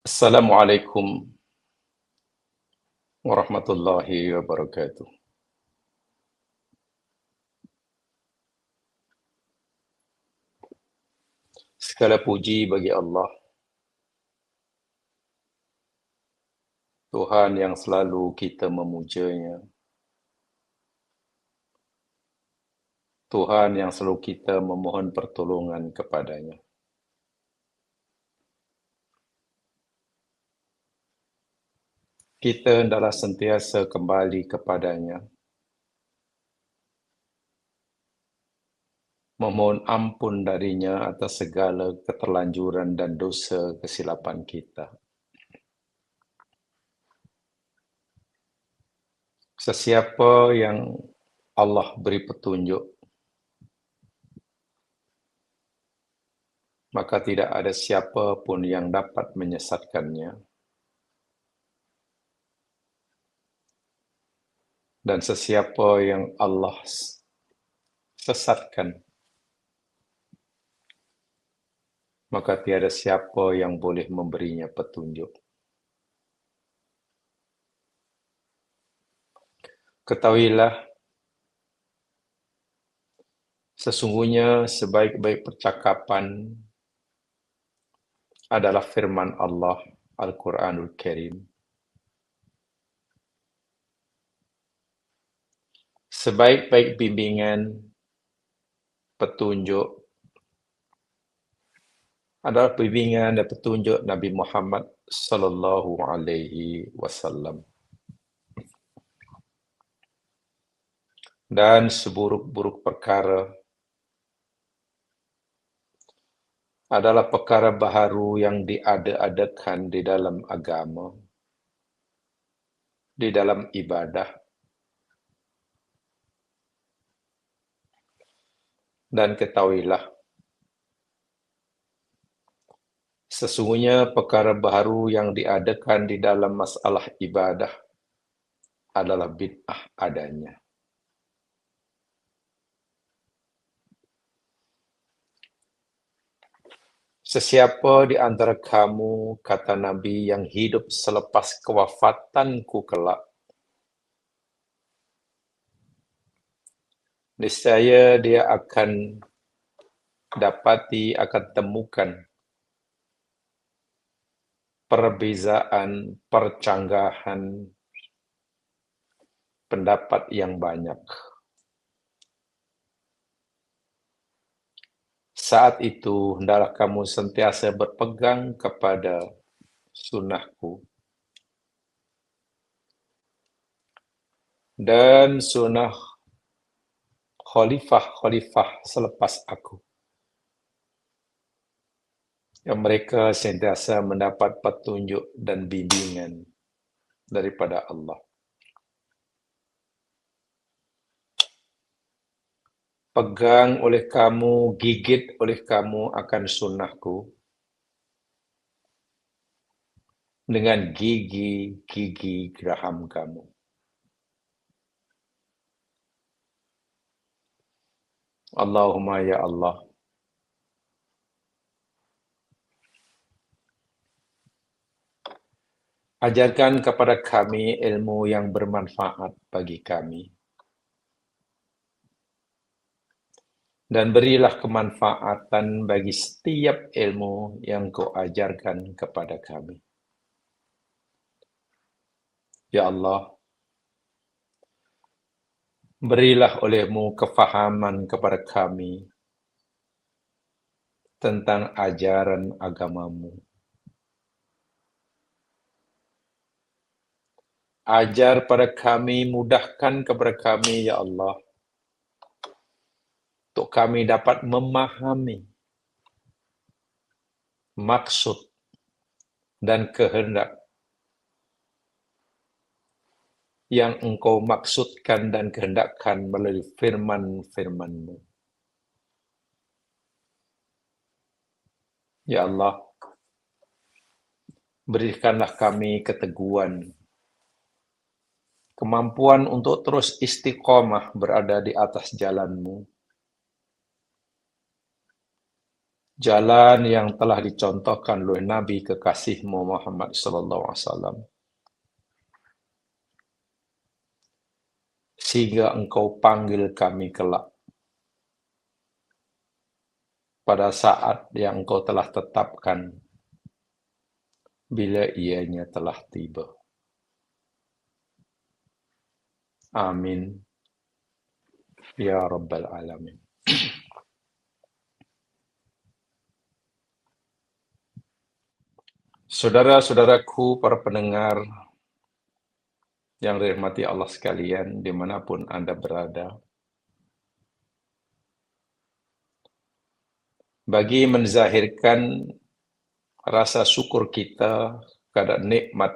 Assalamualaikum warahmatullahi wabarakatuh. Segala puji bagi Allah, Tuhan yang selalu kita memujanya, Tuhan yang selalu kita memohon pertolongan kepadanya. Kita hendaklah sentiasa kembali kepadanya, memohon ampun darinya atas segala keterlanjuran dan dosa kesilapan kita. Sesiapa yang Allah beri petunjuk, maka tidak ada siapa pun yang dapat menyesatkannya. Dan sesiapa yang Allah sesatkan, maka tiada siapa yang boleh memberinya petunjuk. Ketahuilah, sesungguhnya sebaik-baik percakapan adalah firman Allah, Al-Quranul Karim. Sebaik-baik bimbingan, petunjuk adalah bimbingan dan petunjuk Nabi Muhammad sallallahu alaihi wasallam. Dan seburuk-buruk perkara adalah perkara baharu yang diada-adakan di dalam agama, di dalam ibadah. Dan ketahuilah, sesungguhnya perkara baharu yang diadakan di dalam masalah ibadah adalah bid'ah adanya. Sesiapa di antara kamu, kata Nabi, yang hidup selepas kewafatanku kelak, niscaya dia akan dapati, akan temukan perbezaan, percanggahan pendapat yang banyak. Saat itu, hendaklah kamu sentiasa berpegang kepada sunnahku dan sunnah khalifah-khalifah selepas aku, yang mereka sentiasa mendapat petunjuk dan bimbingan daripada Allah. Pegang oleh kamu, gigit oleh kamu akan sunnahku dengan gigi-gigi geraham kamu. Allahumma ya Allah, ajarkan kepada kami ilmu yang bermanfaat bagi kami, dan berilah kemanfaatan bagi setiap ilmu yang Kau ajarkan kepada kami. Ya Allah, berilah oleh-Mu kefahaman kepada kami tentang ajaran agama-Mu. Ajar pada kami, mudahkan kepada kami, ya Allah, untuk kami dapat memahami maksud dan kehendak yang Engkau maksudkan dan kehendakkan melalui firman-firman-Mu. Ya Allah, berikanlah kami keteguhan, kemampuan untuk terus istiqomah berada di atas jalan-Mu, jalan yang telah dicontohkan oleh Nabi kekasihmu Muhammad sallallahu alaihi wasallam, sehingga engkau panggil kami kelak pada saat yang engkau telah tetapkan bila ianya telah tiba. Amin ya rabbal alamin. Saudara-saudaraku, para pendengar yang dirahmati Allah sekalian, dimanapun Anda berada, bagi menzahirkan rasa syukur kita kepada nikmat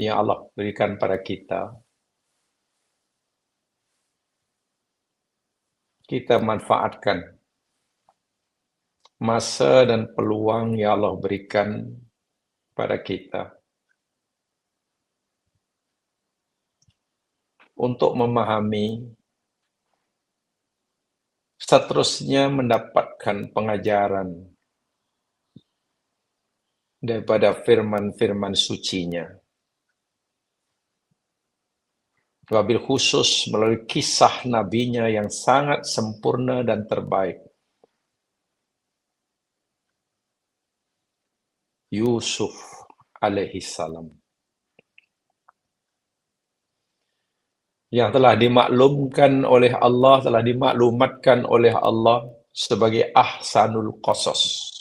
yang Allah berikan pada kita, kita manfaatkan masa dan peluang yang Allah berikan pada kita untuk memahami, seterusnya mendapatkan pengajaran daripada firman-firman sucinya. Wabil khusus melalui kisah nabinya yang sangat sempurna dan terbaik, Yusuf alaihi salam, yang telah dimaklumkan oleh Allah, telah dimaklumatkan oleh Allah sebagai ahsanul qasas,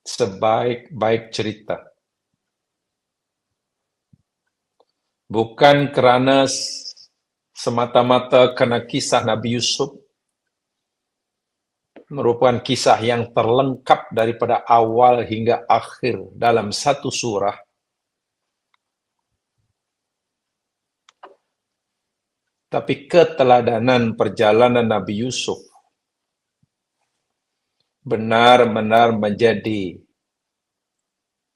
sebaik-baik cerita. Bukan kerana semata-mata kerana kisah Nabi Yusuf merupakan kisah yang terlengkap daripada awal hingga akhir dalam satu surah, tapi keteladanan perjalanan Nabi Yusuf benar-benar menjadi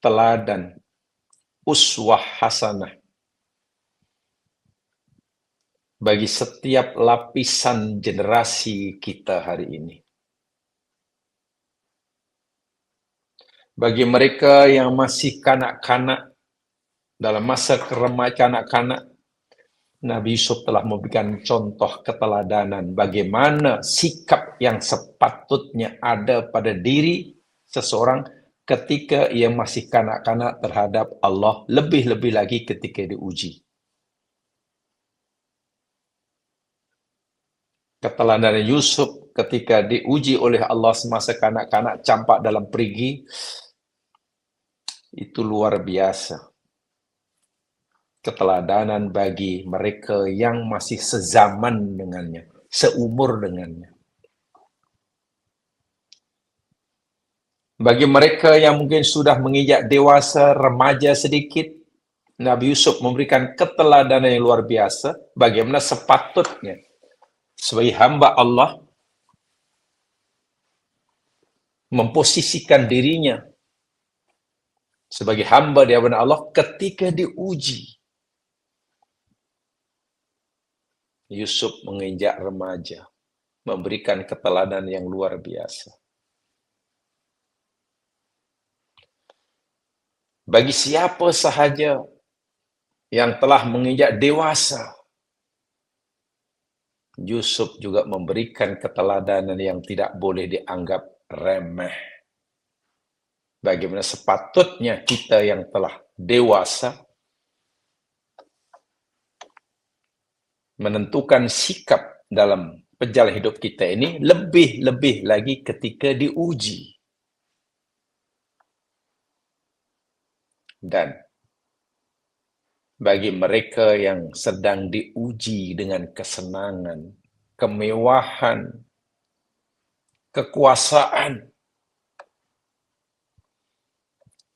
teladan, uswah hasanah bagi setiap lapisan generasi kita hari ini. Bagi mereka yang masih kanak-kanak, dalam masa remaja kanak-kanak, Nabi Yusuf telah memberikan contoh keteladanan bagaimana sikap yang sepatutnya ada pada diri seseorang ketika ia masih kanak-kanak terhadap Allah, lebih-lebih lagi ketika diuji. Keteladanan Yusuf ketika diuji oleh Allah semasa kanak-kanak campak dalam perigi, itu luar biasa. Keteladanan bagi mereka yang masih sezaman dengannya, seumur dengannya. Bagi mereka yang mungkin sudah menginjak dewasa, remaja sedikit, Nabi Yusuf memberikan keteladanan yang luar biasa bagaimana sepatutnya sebagai hamba Allah memposisikan dirinya sebagai hamba di hadapan Allah ketika diuji. Yusuf menginjak remaja, memberikan keteladanan yang luar biasa. Bagi siapa sahaja yang telah menginjak dewasa, Yusuf juga memberikan keteladanan yang tidak boleh dianggap remeh. Bagaimana sepatutnya kita yang telah dewasa menentukan sikap dalam perjalanan hidup kita ini, lebih-lebih lagi ketika diuji. Dan bagi mereka yang sedang diuji dengan kesenangan, kemewahan, kekuasaan,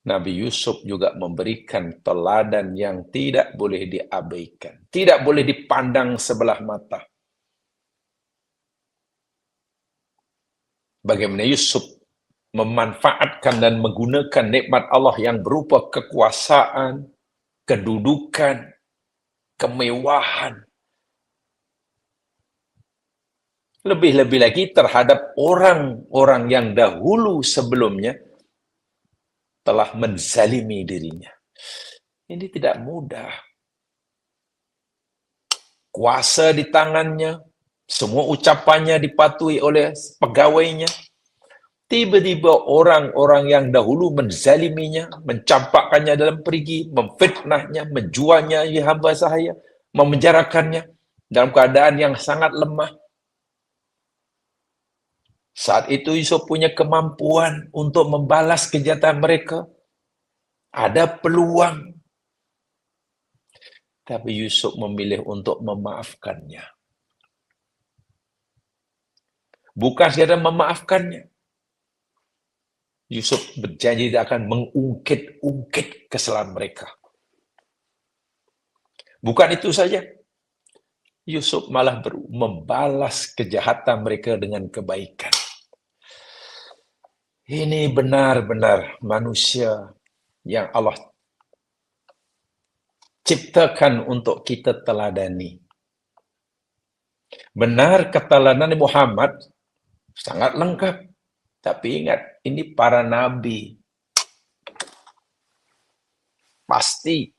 Nabi Yusuf juga memberikan teladan yang tidak boleh diabaikan, tidak boleh dipandang sebelah mata. Bagaimana Yusuf memanfaatkan dan menggunakan nikmat Allah yang berupa kekuasaan, kedudukan, kemewahan Lebih-lebih lagi terhadap orang-orang yang dahulu sebelumnya telah menzalimi dirinya. Ini tidak mudah. Kuasa di tangannya, semua ucapannya dipatuhi oleh pegawainya. Tiba-tiba orang-orang yang dahulu menzaliminya, mencampakkannya dalam perigi, memfitnahnya, menjualnya, ya hamba sahaya, memenjarakannya dalam keadaan yang sangat lemah. Saat itu Yusuf punya kemampuan untuk membalas kejahatan mereka. Ada peluang. Tapi Yusuf memilih untuk memaafkannya. Bukan sekadar memaafkannya. Yusuf berjanji dia akan mengungkit-ungkit kesalahan mereka. Bukan itu saja. Yusuf malah membalas kejahatan mereka dengan kebaikan. Ini benar-benar manusia yang Allah ciptakan untuk kita teladani. Benar keteladanan Muhammad sangat lengkap. Tapi ingat, ini para nabi. Pasti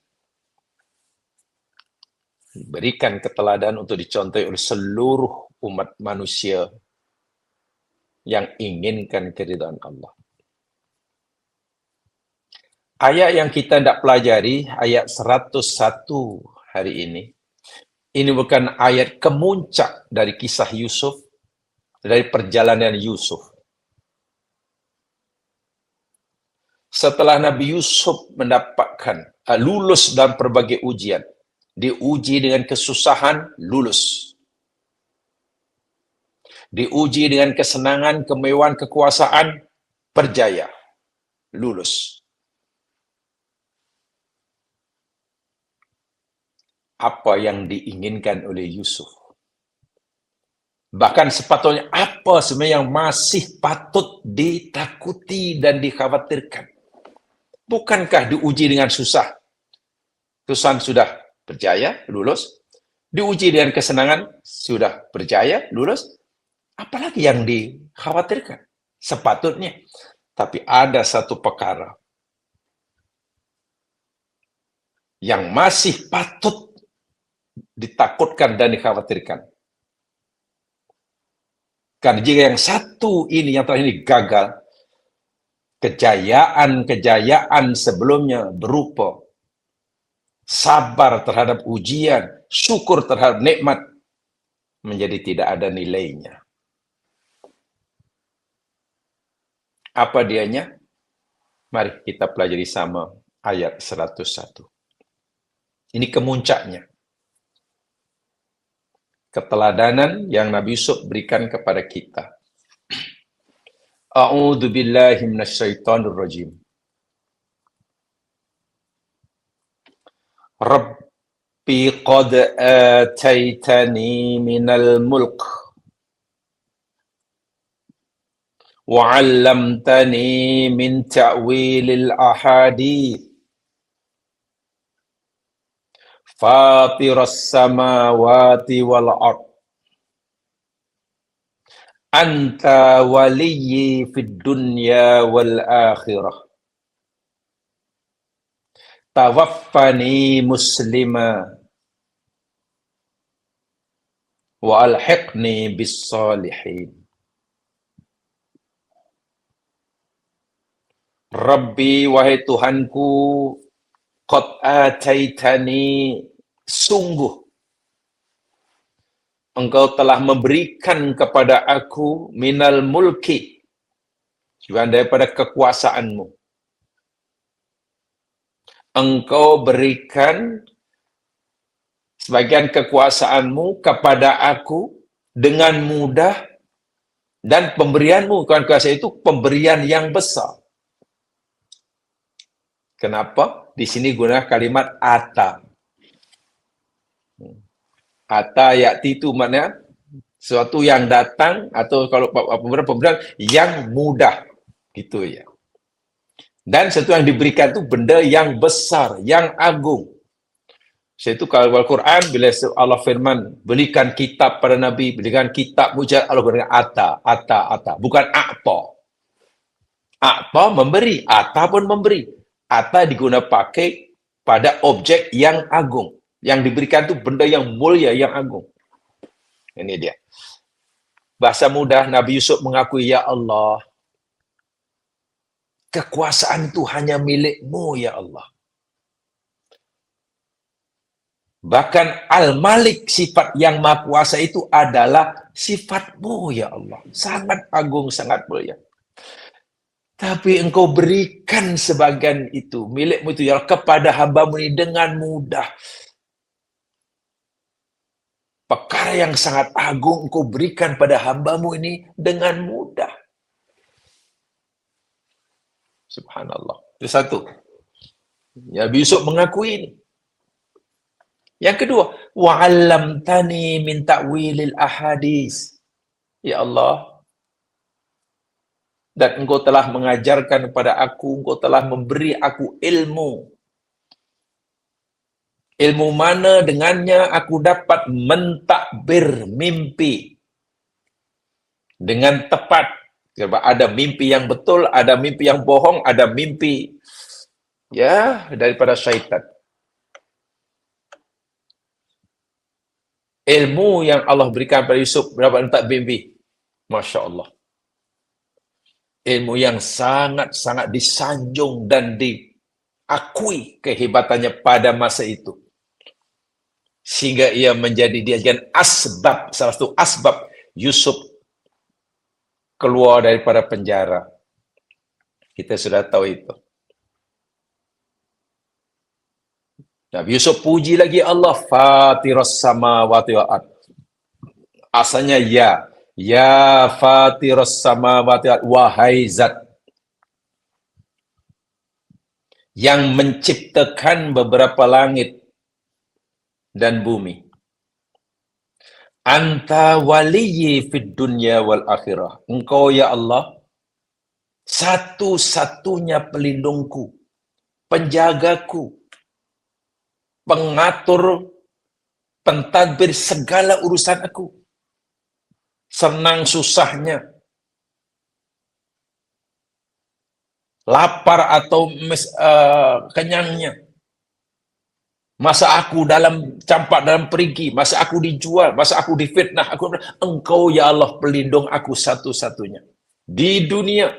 berikan keteladanan untuk dicontohi oleh seluruh umat manusia yang inginkan keridhaan Allah. Ayat yang kita hendak pelajari, ayat 101 hari ini bukan ayat kemuncak dari kisah Yusuf, dari perjalanan Yusuf. Setelah Nabi Yusuf mendapatkan lulus dalam berbagai ujian, diuji dengan kesusahan, lulus. Diuji dengan kesenangan, kemewahan, kekuasaan, berjaya, lulus. Apa yang diinginkan oleh Yusuf? Bahkan sepatutnya apa sebenarnya yang masih patut ditakuti dan dikhawatirkan? Bukankah diuji dengan susah? Kesusahan sudah berjaya, lulus. Diuji dengan kesenangan, sudah berjaya, lulus. Apalagi yang dikhawatirkan? Sepatutnya. Tapi ada satu perkara yang masih patut ditakutkan dan dikhawatirkan. Karena jika yang satu ini, yang terakhir ini gagal, kejayaan-kejayaan sebelumnya berupa sabar terhadap ujian, syukur terhadap nikmat, menjadi tidak ada nilainya. Apa dianya? Mari kita pelajari sama ayat 101. Ini kemuncaknya. Keteladanan yang Nabi Yusuf berikan kepada kita. A'udzu billahi minasyaitonir rajim. Rabbi qad ataitani minal mulk wa 'allamtani min ta'wilil ahadits fatiras samawati wal ard anta waliyyi fid dunya wal akhirah tawaffani muslima wa alhiqni bis salihin. Rabbi, wahai Tuhanku, qad ataitani, sungguh Engkau telah memberikan kepada aku minal mulki, juga daripada kekuasaanmu. Engkau berikan sebagian kekuasaanmu kepada aku dengan mudah, dan pemberianmu, bukan kuasa itu pemberian yang besar. Kenapa? Di sini guna kalimat ata. Ata yakti itu maknanya sesuatu yang datang, atau kalau pemberian yang mudah, gitu ya. Dan sesuatu yang diberikan itu benda yang besar, yang agung. Saya itu kalau Al-Quran, bila Allah firman, berikan kitab pada Nabi, berikan kitab mujizat, Allah berikan ata. Bukan a'ta. A'ta memberi, ata pun memberi. Ata diguna pakai pada objek yang agung. Yang diberikan itu benda yang mulia, yang agung. Ini dia. Bahasa mudah, Nabi Yusuf mengakui, ya Allah, kekuasaan itu hanya milikmu, ya Allah. Bahkan Al-Malik, sifat yang maha kuasa itu adalah sifatmu, ya Allah. Sangat agung, sangat mulia. Tapi engkau berikan sebagian itu, milikmu itu, ya Allah, kepada hamba-Mu ini dengan mudah. Perkara yang sangat agung engkau berikan pada hamba-Mu ini dengan mudah. Subhanallah. Itu satu. Ya, Yusuf mengakui ini. Yang kedua, wa'allamtani min ta'wilil ahadis. Ya Allah, dan engkau telah mengajarkan kepada aku, engkau telah memberi aku ilmu. Ilmu mana dengannya aku dapat mentakbir mimpi dengan tepat. Sebab ada mimpi yang betul, ada mimpi yang bohong, ada mimpi ya daripada syaitan. Ilmu yang Allah berikan pada Yusuf berapa mentak mimpi. Masya Allah. Ilmu yang sangat-sangat disanjung dan diakui kehebatannya pada masa itu. Sehingga ia menjadi dijadikan asbab, salah satu asbab Yusuf keluar daripada penjara. Kita sudah tahu itu. Nabi Yusuf puji lagi Allah, Fatiras samawati wal ard. Asalnya ya. Ya Fatiras samawati wal ard, wahai zat yang menciptakan beberapa langit dan bumi. Anta waliyyi fid dunya wal akhirah. Engkau ya Allah satu-satunya pelindungku, penjagaku, pengatur, pentadbir segala urusan aku. Senang susahnya, lapar atau kenyangnya, masa aku dalam campak dalam perigi, masa aku dijual, masa aku difitnah, engkau ya Allah pelindung aku satu-satunya di dunia.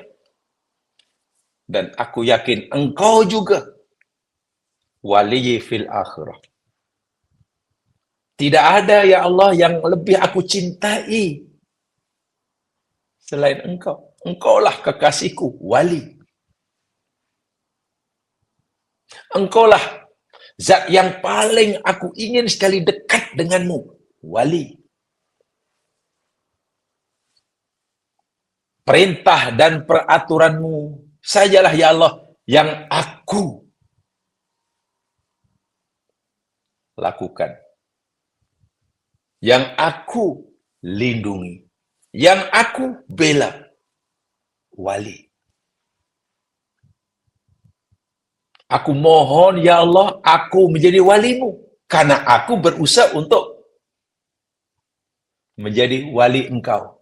Dan aku yakin engkau juga waliyyi fil akhirah. Tidak ada ya Allah yang lebih aku cintai selain engkau. Engkaulah kekasihku, wali. Engkaulah zat yang paling aku ingin sekali dekat denganmu, wali. Perintah dan peraturanmu sajalah ya Allah yang aku lakukan. Yang aku lindungi. Yang aku bela. Wali. Aku mohon ya Allah, aku menjadi walimu. Karena aku berusaha untuk menjadi wali engkau.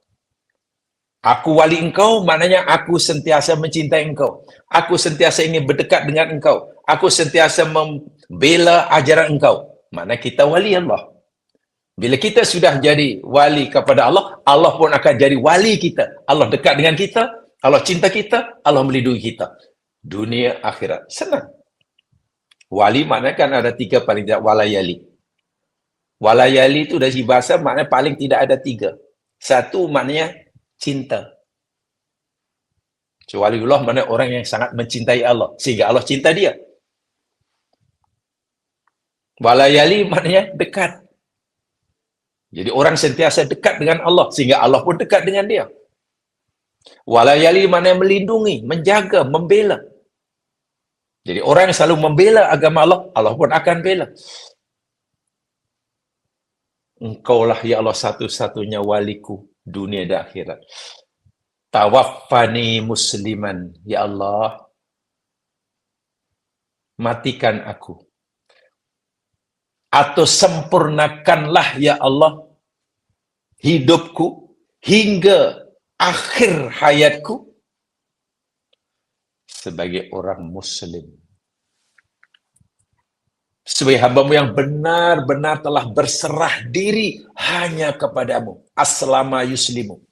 Aku wali engkau, maknanya aku sentiasa mencintai engkau. Aku sentiasa ingin berdekat dengan engkau. Aku sentiasa membela ajaran engkau. Maknanya kita wali Allah. Bila kita sudah jadi wali kepada Allah, Allah pun akan jadi wali kita. Allah dekat dengan kita, Allah cinta kita, Allah melindungi kita. Dunia, akhirat. Senang. Wali maknanya kan ada tiga paling tidak, walayali. Walayali itu dari bahasa maknanya paling tidak ada tiga. Satu maknanya cinta. So, waliullah maknanya orang yang sangat mencintai Allah. Sehingga Allah cinta dia. Walayali maknanya dekat. Jadi orang sentiasa dekat dengan Allah. Sehingga Allah pun dekat dengan dia. Walayali maknanya melindungi, menjaga, membela. Jadi orang yang selalu membela agama Allah, Allah pun akan bela. Engkaulah ya Allah satu-satunya waliku dunia dan akhirat. Tawaffani musliman, ya Allah, matikan aku atau sempurnakanlah ya Allah hidupku hingga akhir hayatku sebagai orang muslim, sebagai hamba-Mu yang benar-benar telah berserah diri hanya kepadamu, aslama yuslimu,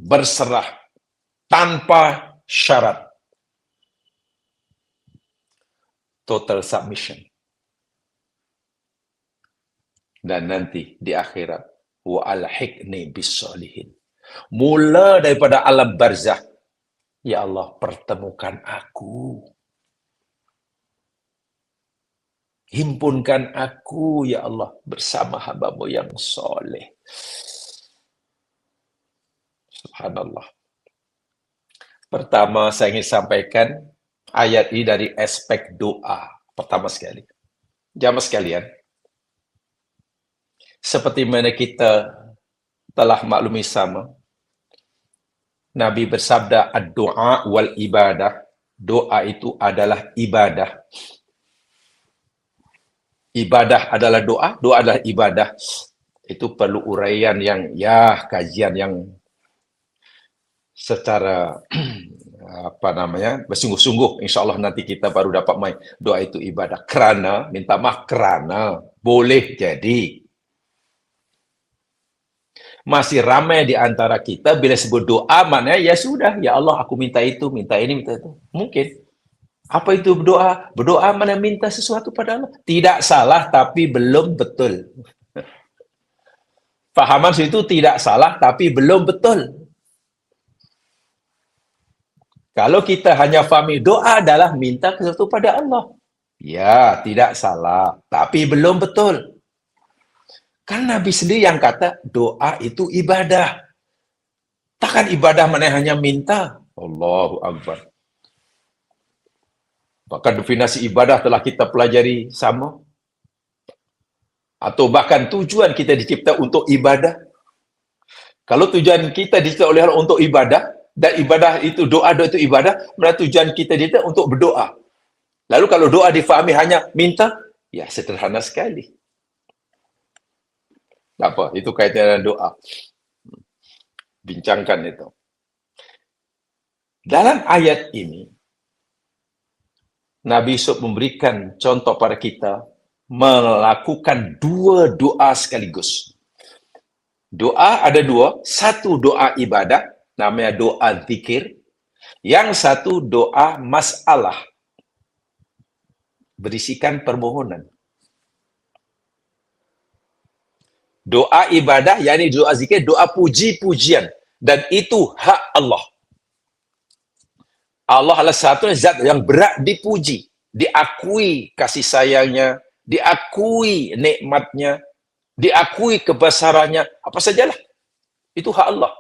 berserah tanpa syarat, total submission. Dan nanti di akhirat, wa alhiqni bis-sholihin. Mula daripada alam barzah, ya Allah, pertemukan aku. Himpunkan aku, ya Allah, bersama hamba-Mu yang soleh. Subhanallah. Pertama, saya ingin sampaikan ayat ini dari aspek doa. Pertama sekali. Jamaah sekalian, seperti mana kita telah maklumi sama, Nabi bersabda, ad-du'a wal ibadah. Doa itu adalah ibadah. Ibadah adalah doa, doa adalah ibadah. Itu perlu uraian yang, kajian yang secara bersungguh-sungguh. InsyaAllah nanti kita baru dapat main. Doa itu ibadah. Kerana, minta maaf, kerana boleh jadi masih ramai di antara kita bila sebut doa, maknanya ya sudah, ya Allah aku minta itu, minta ini, minta itu. Mungkin. Apa itu berdoa? Berdoa mana minta sesuatu pada Allah. Tidak salah, tapi belum betul. Fahaman itu tidak salah, tapi belum betul. Kalau kita hanya fahami doa adalah minta sesuatu pada Allah. Ya, tidak salah, tapi belum betul. Kan Nabi sendiri yang kata doa itu ibadah. Takkan ibadah mana hanya minta. Allahu Akbar. Bahkan definisi ibadah telah kita pelajari sama. Atau bahkan tujuan kita dicipta untuk ibadah. Kalau tujuan kita dicipta oleh Allah untuk ibadah, dan ibadah itu doa itu ibadah, berarti tujuan kita dicipta untuk berdoa. Lalu kalau doa difahami hanya minta, ya sederhana sekali. Apa? Itu kaitan dengan doa. Bincangkan itu. Dalam ayat ini, Nabi Yusuf memberikan contoh pada kita melakukan dua doa sekaligus. Doa ada dua. Satu doa ibadah, namanya doa zikir. Yang satu doa masalah, berisikan permohonan. Doa ibadah, yakni doa zikir, doa puji-pujian. Dan itu hak Allah. Allah adalah satu zat yang berat dipuji. Diakui kasih sayangnya, diakui nikmatnya, diakui kebesarannya, apa sajalah. Itu hak Allah.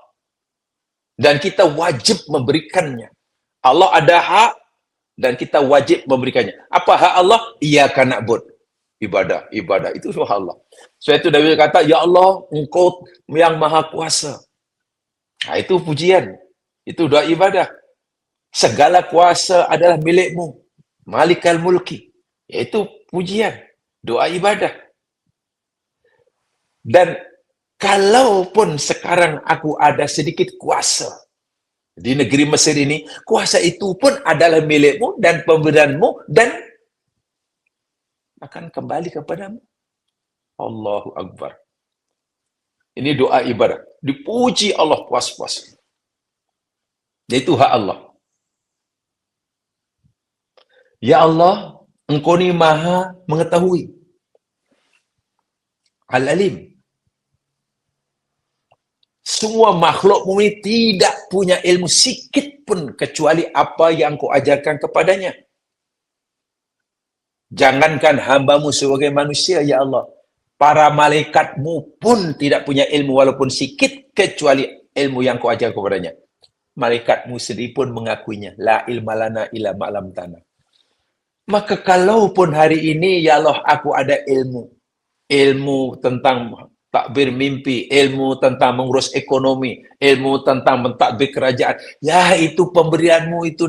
Dan kita wajib memberikannya. Allah ada hak, dan kita wajib memberikannya. Apa hak Allah? Iyyaka na'budu. Ibadah, ibadah. Itu hak Allah. Sebab itu Nabi kata, ya Allah, Engkau yang maha kuasa. Nah, itu pujian. Itu doa ibadah. Segala kuasa adalah milikmu. Malikal mulki. Itu pujian. Doa ibadah. Dan kalaupun sekarang aku ada sedikit kuasa di negeri Mesir ini, kuasa itu pun adalah milikmu dan pemberianmu dan akan kembali kepadamu. Allahu Akbar. Ini doa ibadah. Dipuji Allah puas-puas. Itu hak Allah. Ya Allah, Engkau ni maha mengetahui. Al-Alim. Semua makhluk ini tidak punya ilmu sikit pun kecuali apa yang Engkau ajarkan kepadanya. Jangankan hamba-Mu sebagai manusia, ya Allah. Para malaikat-Mu pun tidak punya ilmu walaupun sikit kecuali ilmu yang Kau ajar kepadanya. Malaikat-Mu sendiri pun mengakuinya. La ilma lana illa ma'lam tanah. Maka kalaupun hari ini, ya Allah, aku ada ilmu. Ilmu tentang takbir mimpi, ilmu tentang mengurus ekonomi, ilmu tentang mentadbir kerajaan. Ya, itu pemberianmu, itu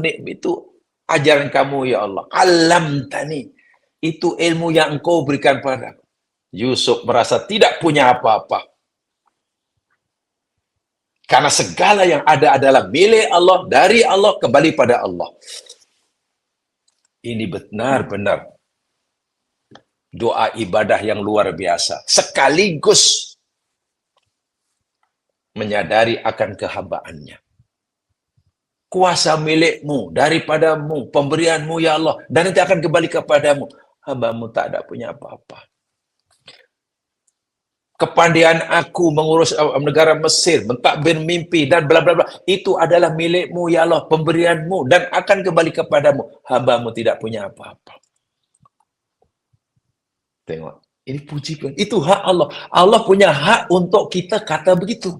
ajaran kamu, ya Allah. Alam tani. Itu ilmu yang engkau berikan padaku. Yusuf merasa tidak punya apa-apa. Karena segala yang ada adalah milik Allah, dari Allah, kembali pada Allah. Ini benar-benar doa ibadah yang luar biasa. Sekaligus menyadari akan kehambaannya. Kuasa milikmu, daripadamu, pemberianmu ya Allah, dan nanti akan kembali kepadamu. Hambamu tak ada punya apa-apa. Kepandaian aku mengurus negara Mesir, mentadbir mimpi, dan bla bla bla, itu adalah milikmu ya Allah, pemberianmu, dan akan kembali kepadamu. Hambamu tidak punya apa-apa. Tengok, ini puji, itu hak Allah. Allah punya hak untuk kita kata begitu.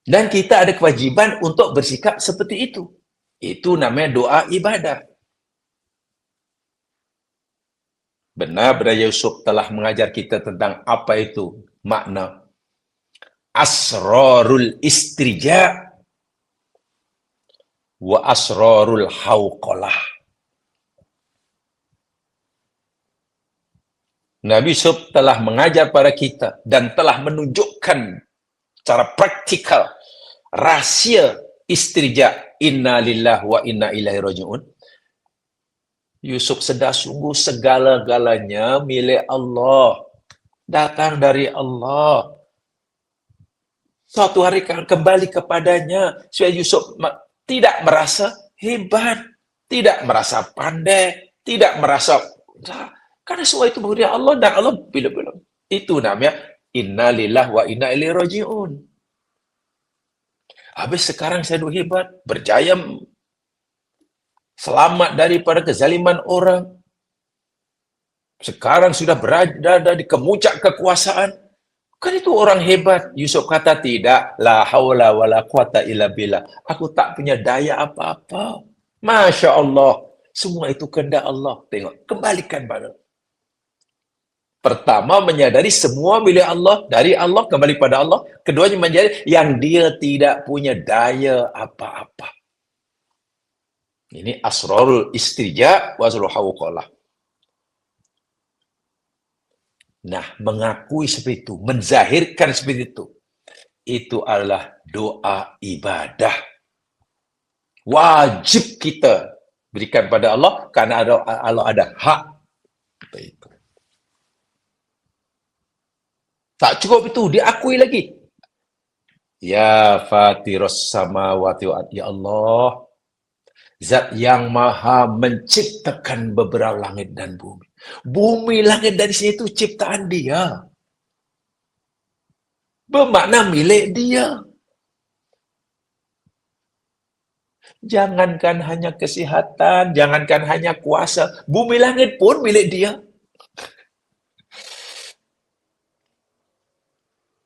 Dan kita ada kewajiban untuk bersikap seperti itu. Itu namanya doa ibadah. Benar-benar Yusuf telah mengajar kita tentang apa itu makna asrarul istirja wa asrarul hauqalah. Nabi Yusuf telah mengajar pada kita dan telah menunjukkan secara praktikal rahasia istirja, inna lillahi wa inna ilaihi raji'un. Yusuf sedar sungguh segala-galanya milik Allah, datang dari Allah. Suatu hari akan kembali kepadanya. Supaya Yusuf tidak merasa hebat, tidak merasa pandai, tidak merasa, karena semua itu dari Allah, dan Allah bila-bila. Itu namanya inna lillahi wa inna ilaihi raji'un. Habis sekarang saya hebat, berjaya, selamat daripada kezaliman orang. Sekarang sudah berada di kemuncak kekuasaan. Kan itu orang hebat. Yusuf kata tidak. La haula wa la quwata illa billah. Aku tak punya daya apa-apa. Masya Allah. Semua itu kehendak Allah. Tengok. Kembalikan pada. Pertama, menyadari semua milik Allah. Dari Allah, kembali pada Allah. Keduanya menyadari yang dia tidak punya daya apa-apa. Ini asrarul istirja wa asrarul hauqalah. Nah, mengakui seperti itu, menzahirkan seperti itu adalah doa ibadah. Wajib kita berikan pada Allah karena Allah ada hak. Itu. Tak cukup itu, diakui lagi. Ya Fatiros samawati wal ardi, ya Allah, Zat yang maha menciptakan beberapa langit dan bumi. Bumi, langit dari sini itu ciptaan dia. Bermakna milik dia. Jangankan hanya kesihatan, jangankan hanya kuasa, bumi langit pun milik dia.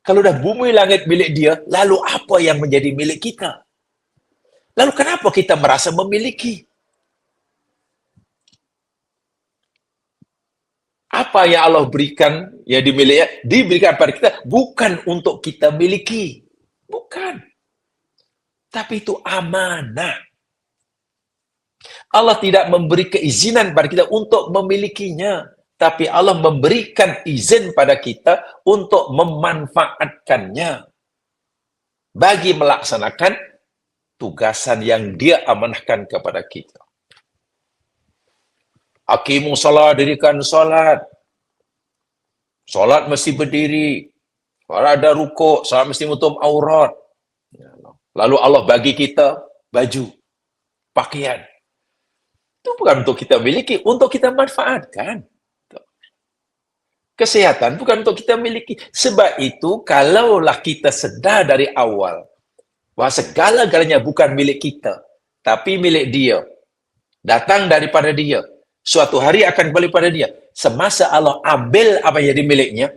Kalau dah bumi langit milik dia, lalu apa yang menjadi milik kita? Lalu kenapa kita merasa memiliki? Apa yang Allah berikan, yang dimiliki, diberikan pada kita, bukan untuk kita miliki. Bukan. Tapi itu amanah. Allah tidak memberi keizinan pada kita untuk memilikinya. Tapi Allah memberikan izin pada kita untuk memanfaatkannya. Bagi melaksanakan tugasan yang dia amanahkan kepada kita. Aqimu salat, dirikan salat. Salat mesti berdiri. Kalau ada rukuk, salat mesti menutup aurat. Lalu Allah bagi kita baju, pakaian. Itu bukan untuk kita miliki, untuk kita manfaatkan. Kesehatan bukan untuk kita miliki. Sebab itu, kalaulah kita sedar dari awal bahwa segala-galanya bukan milik kita, tapi milik dia. Datang daripada dia. Suatu hari akan kembali pada dia. Semasa Allah ambil apa yang jadi miliknya,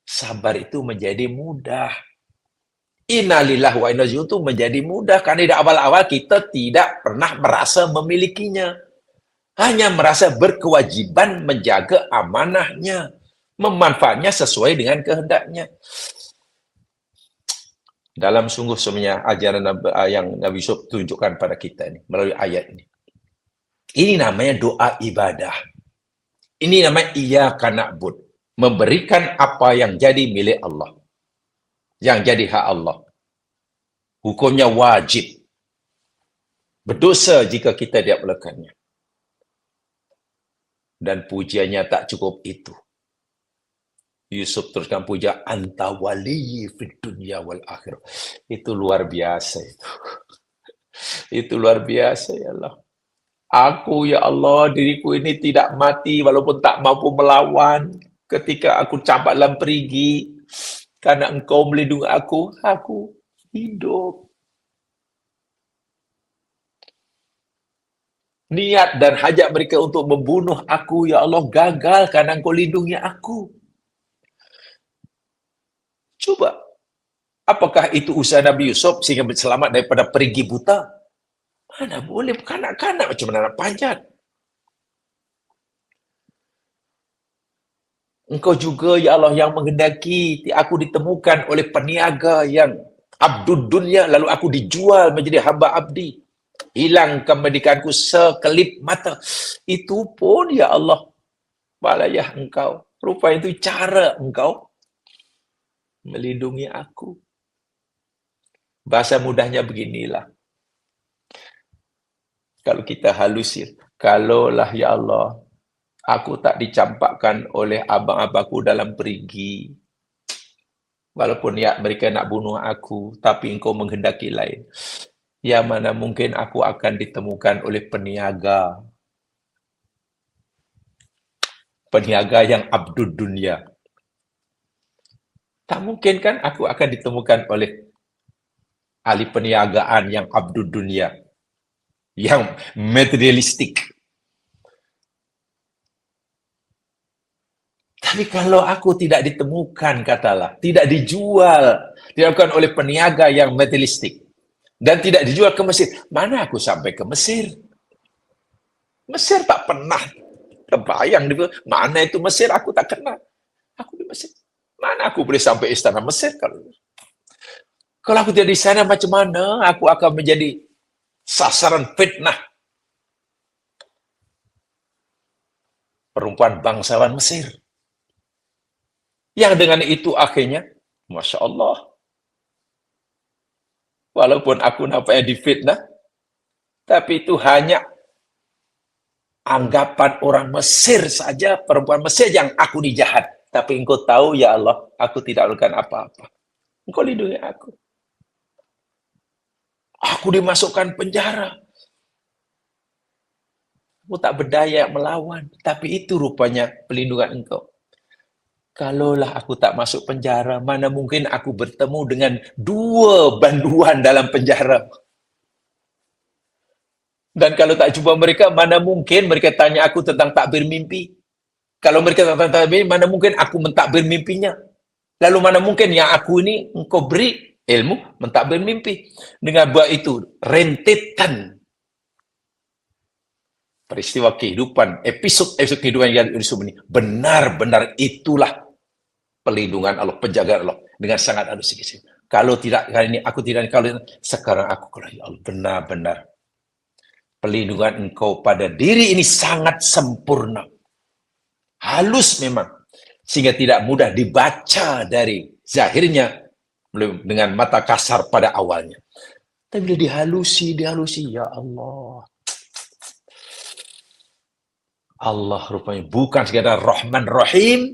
sabar itu menjadi mudah. Innalillahi wa inna ilaihi raji'un itu menjadi mudah. Karena di awal-awal kita tidak pernah merasa memilikinya. Hanya merasa berkewajiban menjaga amanahnya. Memanfaatnya sesuai dengan kehendaknya. Dalam sungguh sebenarnya ajaran yang Nabi Yusuf tunjukkan pada kita ini melalui ayat ini. Ini namanya doa ibadah. Ini namanya iyyaka na'bud. Memberikan apa yang jadi milik Allah. Yang jadi hak Allah. Hukumnya wajib. Berdosa jika kita tidak melakukannya. Dan pujiannya tak cukup itu. Yusuf teruskan puja, anta waliyyi fid dunya wal akhirah. Itu luar biasa itu. Itu luar biasa ya Allah. Aku ya Allah, diriku ini tidak mati walaupun tak mampu melawan. Ketika aku campak dalam perigi, karena engkau melindungi aku hidup. Niat dan hajat mereka untuk membunuh aku, ya Allah, gagal karena engkau lindungi aku. Coba, apakah itu usaha Nabi Yusuf sehingga selamat daripada perigi buta? Mana boleh, kanak-kanak macam mana nak panjat? Engkau juga, ya Allah, yang menghendaki aku ditemukan oleh peniaga yang abdud dunya, lalu aku dijual menjadi hamba abdi. Hilang kemerdekanku sekelip mata. Itu pun, ya Allah, balayah engkau. Rupanya itu cara engkau melindungi aku. Bahasa mudahnya beginilah. Kalau kita halusir, kalaulah ya Allah, aku tak dicampakkan oleh abang-abangku dalam perigi. Walaupun niat mereka nak bunuh aku, tapi engkau menghendaki lain. Ya mana mungkin aku akan ditemukan oleh peniaga. Peniaga yang abdud dunia. Tak mungkin kan aku akan ditemukan oleh ahli peniagaan yang abdud dunia. Yang materialistik. Tapi kalau aku tidak ditemukan, katalah, tidak dijual, dilakukan oleh peniaga yang materialistik, dan tidak dijual ke Mesir, mana aku sampai ke Mesir? Mesir tak pernah terbayang, mana itu Mesir, aku tak kenal. Aku di Mesir. Mana aku boleh sampai istana Mesir? Kalau aku tidak di sana, macam mana aku akan menjadi sasaran fitnah perempuan bangsawan Mesir? Yang dengan itu akhirnya, Masya Allah, walaupun aku nampaknya difitnah, tapi itu hanya anggapan orang Mesir saja, perempuan Mesir yang aku ni jahat. Tapi engkau tahu, ya Allah, aku tidak melakukan apa-apa. Engkau lindungi aku. Aku dimasukkan penjara. Aku tak berdaya melawan. Tapi itu rupanya pelindungan engkau. Kalaulah aku tak masuk penjara, mana mungkin aku bertemu dengan dua banduan dalam penjara. Dan kalau tak jumpa mereka, mana mungkin mereka tanya aku tentang takbir mimpi. Kalau mereka tentang takbir, mana mungkin aku mentakbir mimpinya. Lalu mana mungkin yang aku ini engkau beri ilmu mentakbir mimpi. Dengan buat itu, rentetan peristiwa kehidupan, episode kehidupan yang Yusuf ini, benar-benar itulah pelindungan Allah, penjagaan Allah dengan sangat halus sikit. Kalau tidak kali ini aku tidak, kalau sekarang aku, kalau ya Allah, benar-benar pelindungan engkau pada diri ini sangat sempurna. Halus memang, sehingga tidak mudah dibaca dari zahirnya dengan mata kasar pada awalnya. Tapi bila dihalusi, ya Allah. Allah rupanya bukan sekadar Rahman Rahim,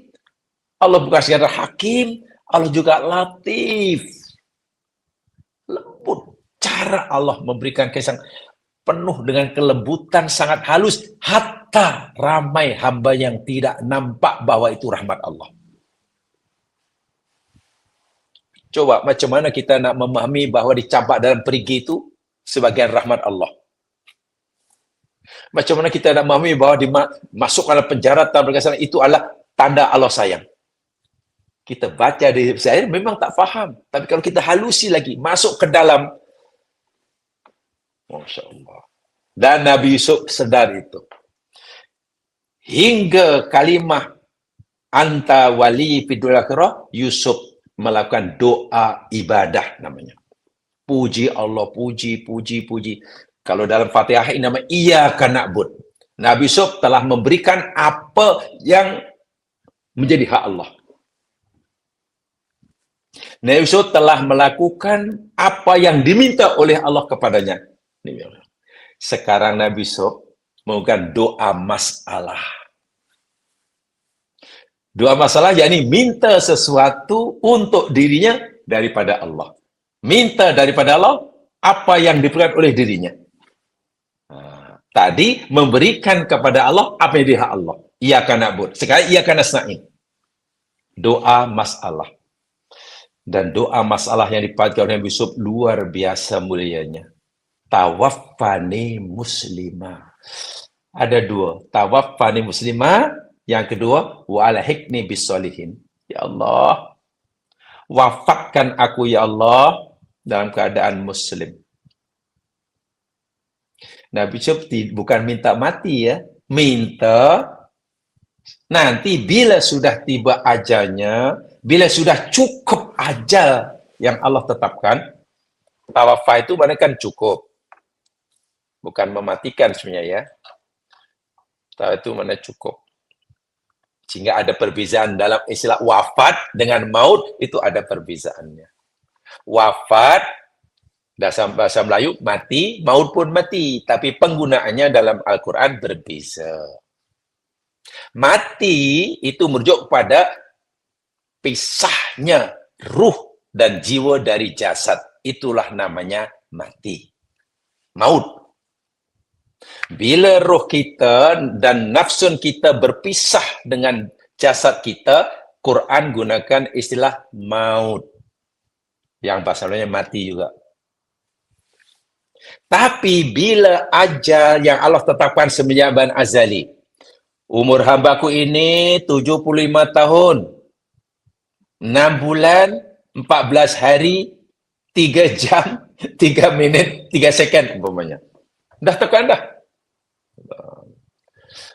Allah bukan sekadar Hakim, Allah juga Latif. Lembut. Cara Allah memberikan kisah penuh dengan kelembutan, sangat halus, hatta ramai hamba yang tidak nampak bahwa itu rahmat Allah. Coba macam mana kita nak memahami bahwa dicampak dalam perigi itu sebagian rahmat Allah. Macam mana kita nak memahami bahwa dimasukkan dalam penjara tanpa berkesan itu adalah tanda Allah sayang. Kita baca di zahir memang tak faham. Tapi kalau kita halusi lagi, masuk ke dalam, Masya Allah. Dan Nabi Yusuf sedar itu. Hingga kalimah anta wali fidul akhirah, Yusuf melakukan doa ibadah namanya. Puji Allah, puji. Kalau dalam Fatihah ini nama iyyaka na'bud. Nabi Yusuf telah memberikan apa yang menjadi hak Allah. Nabi Yusuf telah melakukan apa yang diminta oleh Allah kepadanya. Sekarang Nabi Yusuf melakukan doa masalah. Doa masalah yakni minta sesuatu untuk dirinya daripada Allah. Minta daripada Allah apa yang diberikan oleh dirinya. Tadi memberikan kepada Allah apa yang dihak Allah. Iyyaka na'budu. Sekarang iyyaka nasta'in. Doa masalah. Dan doa masalah yang dipanjatkan oleh Nabi Yusuf luar biasa mulianya. Tawaffani muslimah. Ada dua. Tawaffani muslimah. Yang kedua, wa alhiqni bisolihin. Ya Allah, wafatkan aku ya Allah dalam keadaan muslim. Nabi Yusuf bukan minta mati ya, minta nanti bila sudah tiba ajalnya, bila sudah cukup ajal yang Allah tetapkan, tawafah itu mana kan cukup, bukan mematikan sebenarnya ya. Tawafah itu mana cukup. Sehingga ada perbezaan dalam istilah wafat dengan maut, itu ada perbezaannya. Wafat dalam bahasa Melayu mati, maut pun mati, tapi penggunaannya dalam Al-Quran berbeza. Mati itu merujuk pada pisahnya ruh dan jiwa dari jasad. Itulah namanya mati. Maut. Bila roh kita dan nafsun kita berpisah dengan jasad kita, Quran gunakan istilah maut. Yang bahasa Melayunya mati juga. Tapi bila ajal yang Allah tetapkan semenjak azali, umur hambaku ini 75 tahun, 6 bulan, 14 hari, 3 jam, 3 minit, 3 second umpamanya. Dah tekan dah.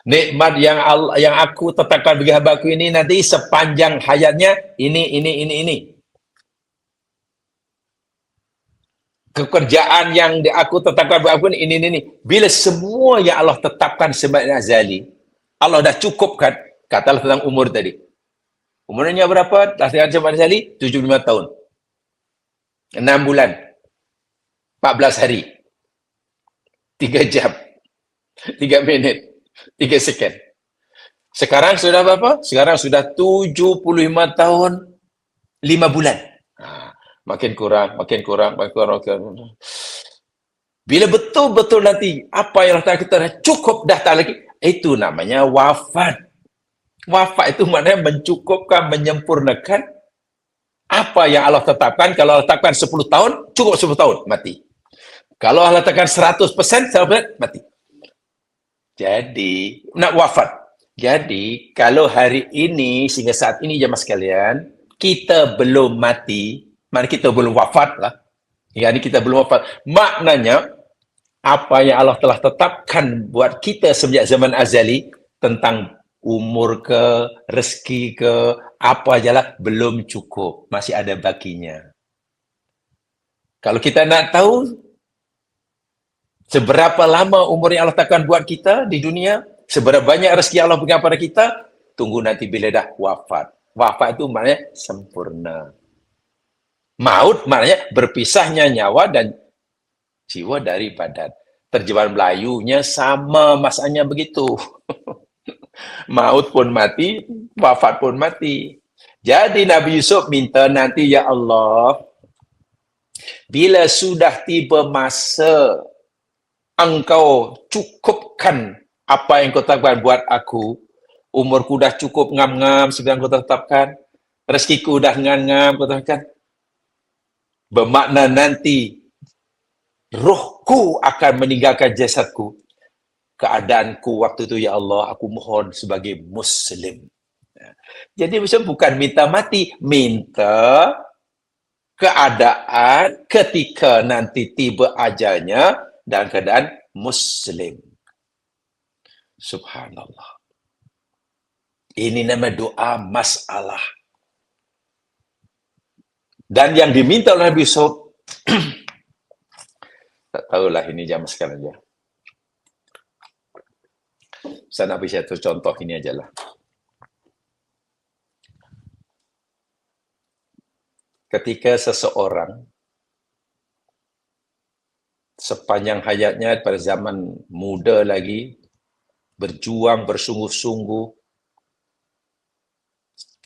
Nikmat yang aku tetapkan bagi hambaku ini nanti sepanjang hayatnya ini. Pekerjaan yang aku tetapkan bagi aku ini. Bila semua yang Allah tetapkan sebagai azali, Allah dah cukupkan, katalah tentang umur tadi. Umurnya berapa? Tetapkan sebagai azali 75 tahun. 6 bulan. 14 hari. 3 jam. 3 minit. 3 second. Sekarang sudah berapa? Sekarang sudah 75 tahun 5 bulan. Makin kurang. Bila betul-betul nanti apa yang Allah kita dah cukup dah tak lagi, itu namanya wafat. Wafat itu maknanya mencukupkan, menyempurnakan apa yang Allah tetapkan. Kalau Allah tetapkan 10 tahun, cukup 10 tahun, mati. Kalau Allah tetapkan 100%, 100% mati. Jadi, nak wafat. Jadi, kalau hari ini, sehingga saat ini jemaah sekalian, kita belum mati, maknanya kita belum wafat lah. Hingga ini kita belum wafat. Maknanya, apa yang Allah telah tetapkan buat kita sejak zaman azali, tentang umur ke, rezeki ke, apa ajalah, belum cukup. Masih ada baginya. Kalau kita nak tahu, seberapa lama umur yang Allah tetapkan buat kita di dunia, seberapa banyak rezeki Allah berikan pada kita, tunggu nanti bila dah wafat. Wafat itu maknanya sempurna. Maut maknanya berpisahnya nyawa dan jiwa dari badan. Terjemahan Melayunya sama masanya begitu. Maut pun mati, wafat pun mati. Jadi Nabi Yusuf minta nanti, ya Allah, bila sudah tiba masa Engkau cukupkan apa yang kau tetapkan buat aku, umurku dah cukup ngam-ngam sedang kau tetapkan, rezekiku dah ngam-ngam kau tetapkan, bermakna nanti rohku akan meninggalkan jasadku. Keadaanku waktu itu, ya Allah, aku mohon sebagai Muslim. Jadi bukan minta mati, minta keadaan ketika nanti tiba ajalnya dalam keadaan Muslim. Subhanallah. Ini nama doa masalah. Dan yang diminta oleh Nabi Yusuf, tak tahulah ini jam sekarang aja. Saya nak beri satu contoh ini aja lah. Ketika seseorang sepanjang hayatnya pada zaman muda lagi, berjuang bersungguh-sungguh,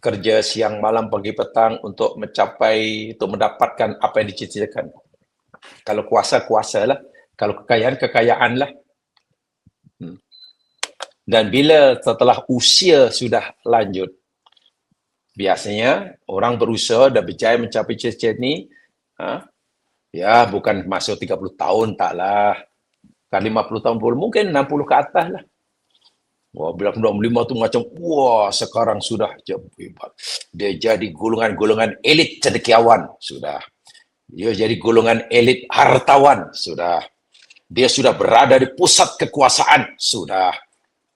kerja siang malam pagi petang untuk mendapatkan apa yang dicita-citakan. Kalau kuasa lah, kalau kekayaan lah. Dan bila setelah usia sudah lanjut, biasanya orang berusaha dan berjaya mencapai cita-cita ni, ya bukan masuk 30 tahun taklah. Kan 50 tahun pun mungkin 60 ke atas lah. Wah, bila 65 tu macam, wah sekarang sudah dia jadi golongan-golongan elit cendekiawan, sudah. Dia jadi golongan elit hartawan, sudah. Dia sudah berada di pusat kekuasaan, sudah.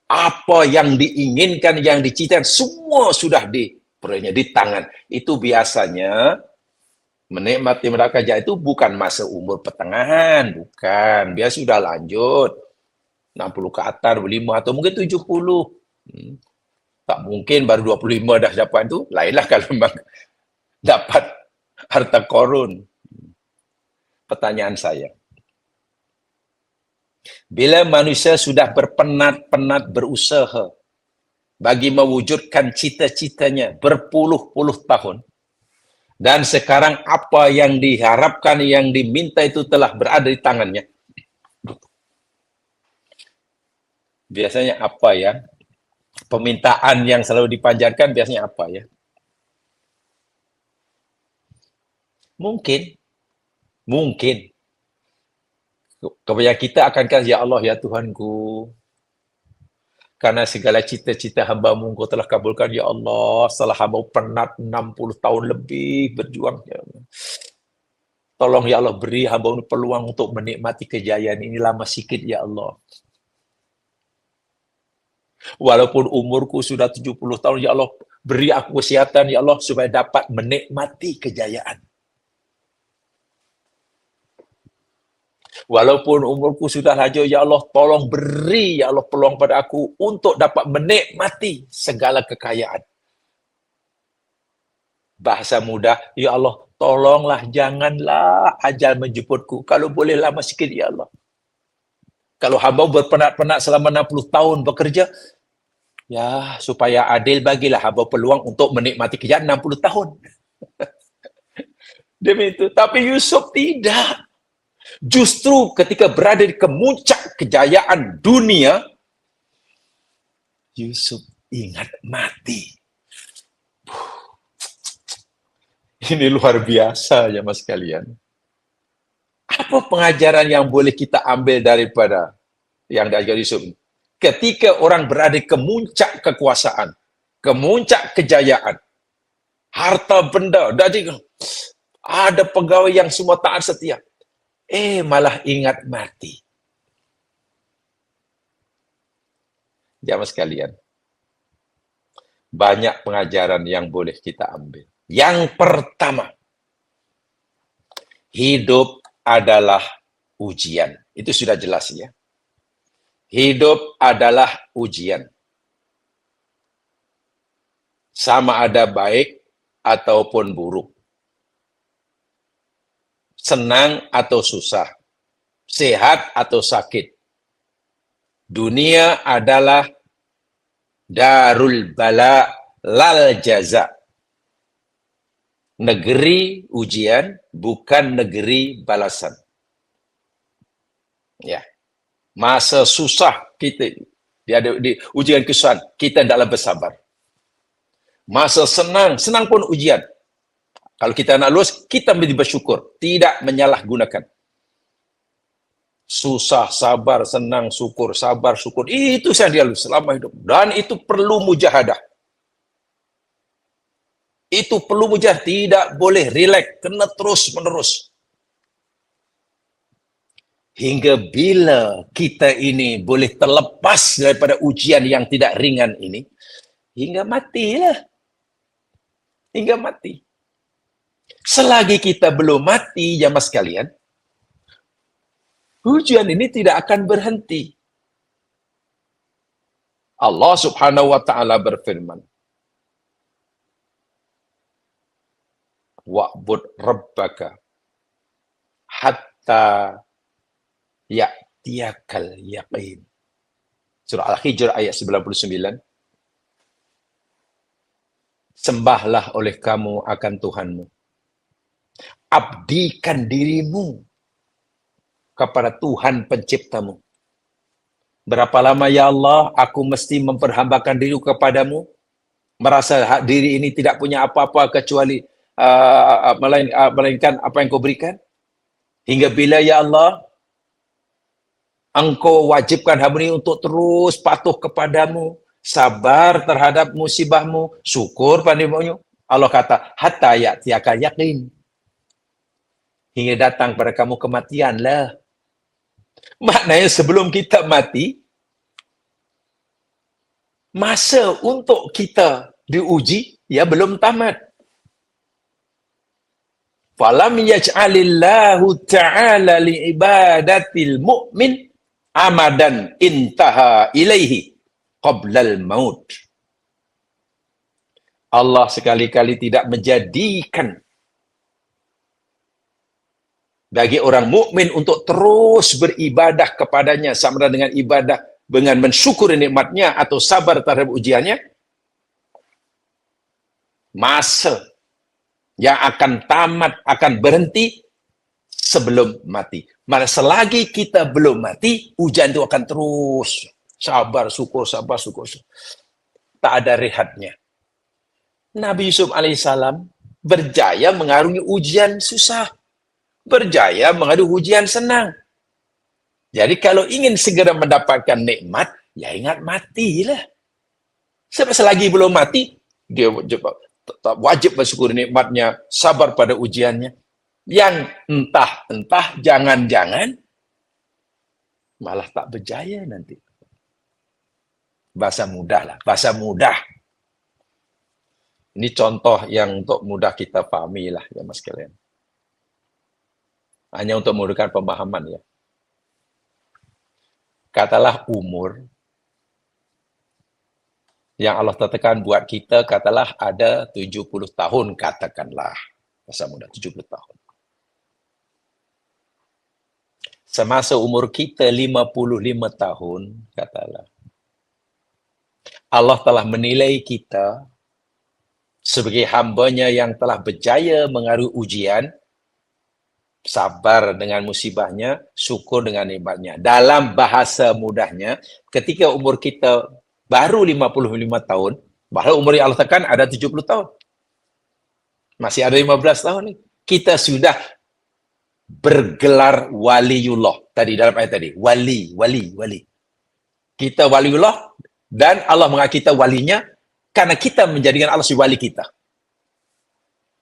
Apa yang diinginkan, yang dicitakan, semua sudah di tangan. Itu biasanya menikmati merdeka jaya itu bukan masa umur pertengahan, bukan. Dia sudah lanjut. 60 ke atas, 25 atau mungkin 70. Tak mungkin baru 25 dah dapat tu. Lainlah kalau memang dapat harta korun. Pertanyaan saya. Bila manusia sudah berpenat-penat berusaha bagi mewujudkan cita-citanya berpuluh-puluh tahun, dan sekarang apa yang diharapkan, yang diminta itu telah berada di tangannya, biasanya apa ya? Permintaan yang selalu dipanjatkan biasanya apa ya? Mungkin kepada kita akan kata, ya Allah, ya Tuhanku, karena segala cita-cita hamba-Mu Engkau telah kabulkan, ya Allah, setelah hamba penat 60 tahun lebih berjuang, ya Allah. Tolong ya Allah, beri hamba-Mu peluang untuk menikmati kejayaan ini lama sikit, ya Allah. Walaupun umurku sudah 70 tahun, ya Allah, beri aku kesihatan, ya Allah, supaya dapat menikmati kejayaan. Walaupun umurku sudah laju, ya Allah, tolong beri, ya Allah, peluang pada aku untuk dapat menikmati segala kekayaan. Bahasa mudah, ya Allah, tolonglah, janganlah ajal menjemputku. Kalau boleh lama sikit, ya Allah. Kalau hamba berpenat-penat selama 60 tahun bekerja, ya, supaya adil bagilah hamba peluang untuk menikmati kejayaan 60 tahun. Demi itu. Tapi Yusuf tidak. Justru ketika berada di kemuncak kejayaan dunia, Yusuf ingat mati. Ini luar biasa ya mas sekalian. Apa pengajaran yang boleh kita ambil daripada yang diajar Yusuf? Ketika orang berada di kemuncak kekuasaan, kemuncak kejayaan, harta benda, jadi ada pegawai yang semua taat setia, malah ingat mati. Jamaah sekalian, banyak pengajaran yang boleh kita ambil. Yang pertama, hidup adalah ujian. Itu sudah jelas ya. Hidup adalah ujian. Sama ada baik ataupun buruk. Senang atau susah. Sehat atau sakit. Dunia adalah darul bala lal jaza. Negeri ujian, bukan negeri balasan. Ya. Masa susah kita di ujian kesusahan, kita hendaklah bersabar. Masa senang pun ujian. Kalau kita nak lulus, kita mesti bersyukur, tidak menyalahgunakan. Susah, sabar, senang, syukur, sabar, syukur. Itu yang dia lulus selama hidup. Dan itu perlu mujahadah. Itu perlu mujahadah, tidak boleh relax, kena terus-menerus. Hingga bila kita ini boleh terlepas daripada ujian yang tidak ringan ini, hingga matilah. Hingga mati. Selagi kita belum mati, jamaah sekalian, ujian ini tidak akan berhenti. Allah Subhanahu wa taala berfirman, wa'bud rabbaka hatta ya'tiyakal yaqin. Surah Al-Hijr ayat 99. Sembahlah oleh kamu akan Tuhanmu. Abdikan dirimu kepada Tuhan penciptamu. Berapa lama ya Allah aku mesti memperhambakan diri kepadamu, merasa diri ini tidak punya apa-apa kecuali melainkan apa yang kau berikan? Hingga bila ya Allah engkau wajibkan hamba ini untuk terus patuh kepadamu, sabar terhadap musibahmu, syukur padamu. Allah kata, hatta ya'tiyaka yaqin. Hingga datang pada kamu kematian lah. Maknanya sebelum kita mati, masa untuk kita diuji, ya belum tamat. Falam yaj'alillahu ta'ala li'ibadatil mu'min amadan intaha ilaihi qablal maut. Allah sekali-kali tidak menjadikan bagi orang mukmin untuk terus beribadah kepadanya sama dengan ibadah dengan mensyukuri nikmatnya atau sabar terhadap ujiannya, masa yang akan tamat, akan berhenti sebelum mati. Mana selagi kita belum mati, ujian itu akan terus sabar, syukur, sabar, syukur. Tak ada rehatnya. Nabi Yusuf alaihissalam berjaya mengarungi ujian susah, berjaya menghadapi ujian senang. Jadi kalau ingin segera mendapatkan nikmat, ya ingat matilah. Sebab selagi belum mati, dia wajib bersyukur nikmatnya, sabar pada ujiannya. Yang entah, jangan-jangan malah tak berjaya nanti. Bahasa mudah lah, bahasa mudah. Ini contoh yang untuk mudah kita pahami lah ya mas kalian. Hanya untuk memudahkan pemahaman ya. Katalah umur yang Allah tetapkan buat kita, katalah ada 70 tahun, katakanlah. Masa muda 70 tahun. Semasa umur kita 55 tahun, katalah. Allah telah menilai kita sebagai hambanya yang telah berjaya mengarungi ujian, sabar dengan musibahnya, syukur dengan nikmatnya. Dalam bahasa mudahnya, ketika umur kita baru 55 tahun, bahwa umur yang Allah tekan ada 70 tahun. Masih ada 15 tahun nih. Kita sudah bergelar waliullah. Tadi dalam ayat tadi, wali. Kita waliullah dan Allah mengaku kita walinya karena kita menjadikan Allah si wali kita.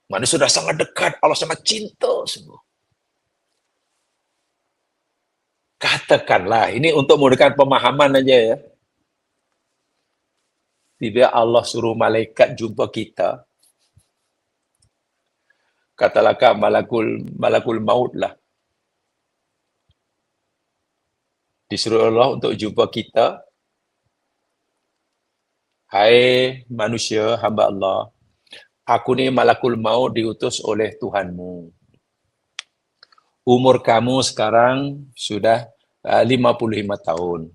Mana sudah sangat dekat, Allah sangat cinta semua. Katakanlah, ini untuk memudahkan pemahaman aja ya. Tiba Allah suruh malaikat jumpa kita. Katalah malakul maut lah. Disuruh Allah untuk jumpa kita. Hai manusia, hamba Allah. Aku ni malakul maut diutus oleh Tuhanmu. Umur kamu sekarang sudah 55 tahun.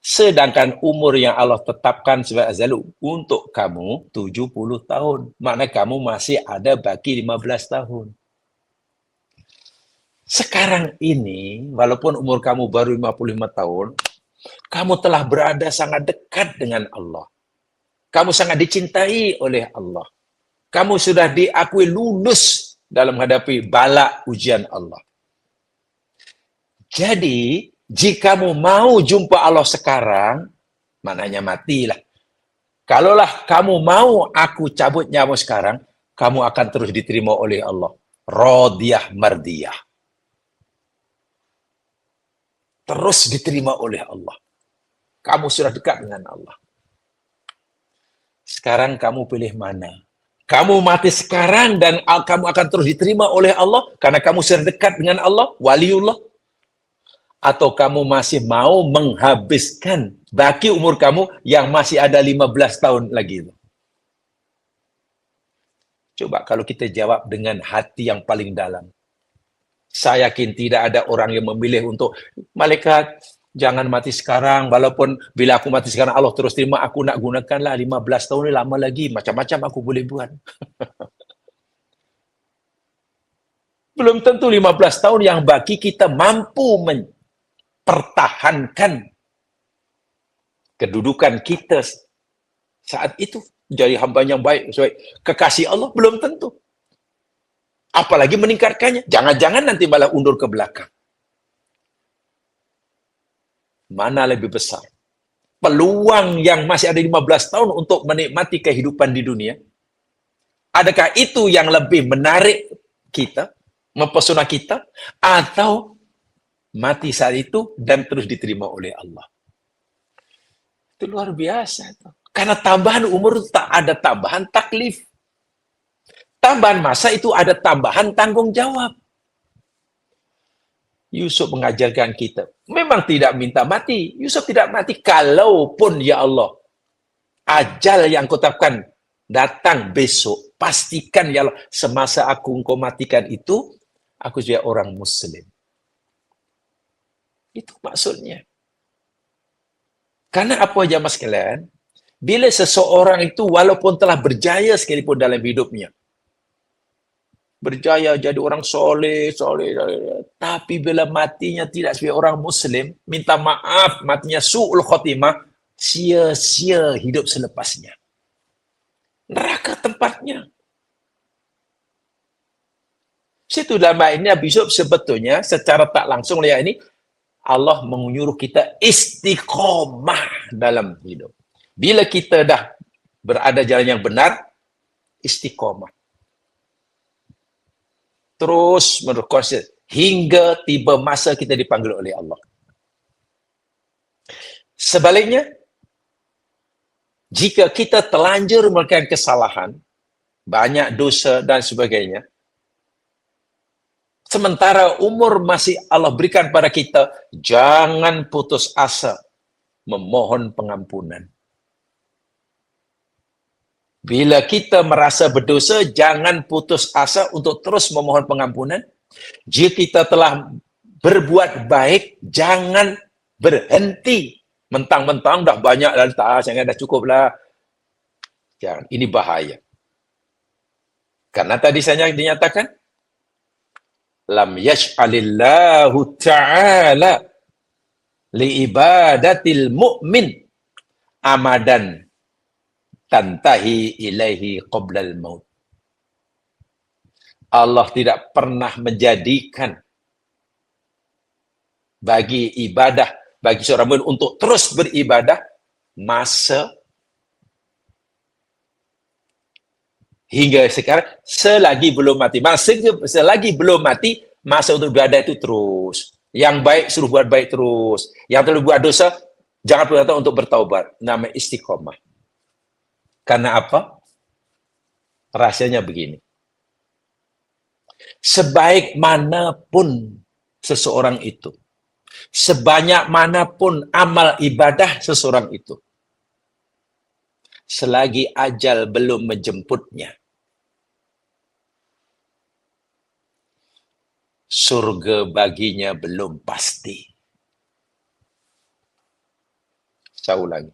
Sedangkan umur yang Allah tetapkan sebagai azal untuk kamu 70 tahun. Maknanya kamu masih ada baki 15 tahun. Sekarang ini, walaupun umur kamu baru 55 tahun, kamu telah berada sangat dekat dengan Allah. Kamu sangat dicintai oleh Allah. Kamu sudah diakui lulus dalam menghadapi bala ujian Allah. Jadi, jika kamu mau jumpa Allah sekarang, maknanya matilah. Kalaulah kamu mau aku cabut nyawa sekarang, kamu akan terus diterima oleh Allah. Radiyah mardiyah. Terus diterima oleh Allah. Kamu sudah dekat dengan Allah. Sekarang kamu pilih mana? Kamu mati sekarang dan kamu akan terus diterima oleh Allah karena kamu sudah dekat dengan Allah, waliullah. Atau kamu masih mau menghabiskan Baki umur kamu yang masih ada 15 tahun lagi. Coba kalau kita jawab dengan hati yang paling dalam. Saya yakin tidak ada orang yang memilih untuk malaikat, jangan mati sekarang, walaupun bila aku mati sekarang Allah terus terima, aku nak gunakanlah 15 tahun ni lama lagi, macam-macam aku boleh buat. Belum tentu 15 tahun yang bagi kita mampu mempertahankan kedudukan kita saat itu. Jadi hamba yang baik, sesuai kekasih Allah, belum tentu. Apalagi meningkatkannya. Jangan-jangan nanti malah undur ke belakang. Mana lebih besar? Peluang yang masih ada 15 tahun untuk menikmati kehidupan di dunia? Adakah itu yang lebih menarik kita, mempesona kita, atau mati saat itu dan terus diterima oleh Allah? Itu luar biasa. Karena tambahan umur itu tak ada tambahan taklif. Tambahan masa itu ada tambahan tanggung jawab. Yusuf mengajarkan kita, memang tidak minta mati. Yusuf tidak mati, kalaupun ya Allah, ajal yang kau tetapkan datang besok, pastikan ya Allah, semasa aku engkau matikan itu, aku juga orang Muslim. Itu maksudnya. Karena apa jamaah sekalian, bila seseorang itu walaupun telah berjaya sekalipun dalam hidupnya, berjaya jadi orang soleh, tapi bila matinya tidak sebagai orang Muslim, minta maaf, matinya su'ul khotimah, sia-sia hidup selepasnya. Neraka tempatnya. Situ dalam ayat ini, Nabi Yusuf sebetulnya secara tak langsung lihat ini, Allah menyuruh kita istiqomah dalam hidup. Bila kita dah berada jalan yang benar, istiqomah. Terus menerus hingga tiba masa kita dipanggil oleh Allah. Sebaliknya, jika kita telanjur melakukan kesalahan, banyak dosa dan sebagainya, sementara umur masih Allah berikan pada kita, jangan putus asa memohon pengampunan. Bila kita merasa berdosa, jangan putus asa untuk terus memohon pengampunan. Jika kita telah berbuat baik, jangan berhenti. Mentang-mentang dah banyak dah, jangan dah cukup lah. Jangan, ini bahaya. Karena tadi saya dinyatakan, lam yash'alillahu ta'ala liibadatil mu'min amadan tantahi ilaihi qoblal maut. Allah tidak pernah menjadikan bagi ibadah, bagi seorang mukmin untuk terus beribadah masa hingga sekarang selagi belum mati. Selagi belum mati, masa untuk beribadah itu terus. Yang baik suruh buat baik terus. Yang telah buat dosa, jangan pernah untuk bertaubat. Nama istiqomah. Karena apa? Rahasianya begini. Sebaik manapun seseorang itu, sebanyak manapun amal ibadah seseorang itu, selagi ajal belum menjemputnya, surga baginya belum pasti. Saya ulangi.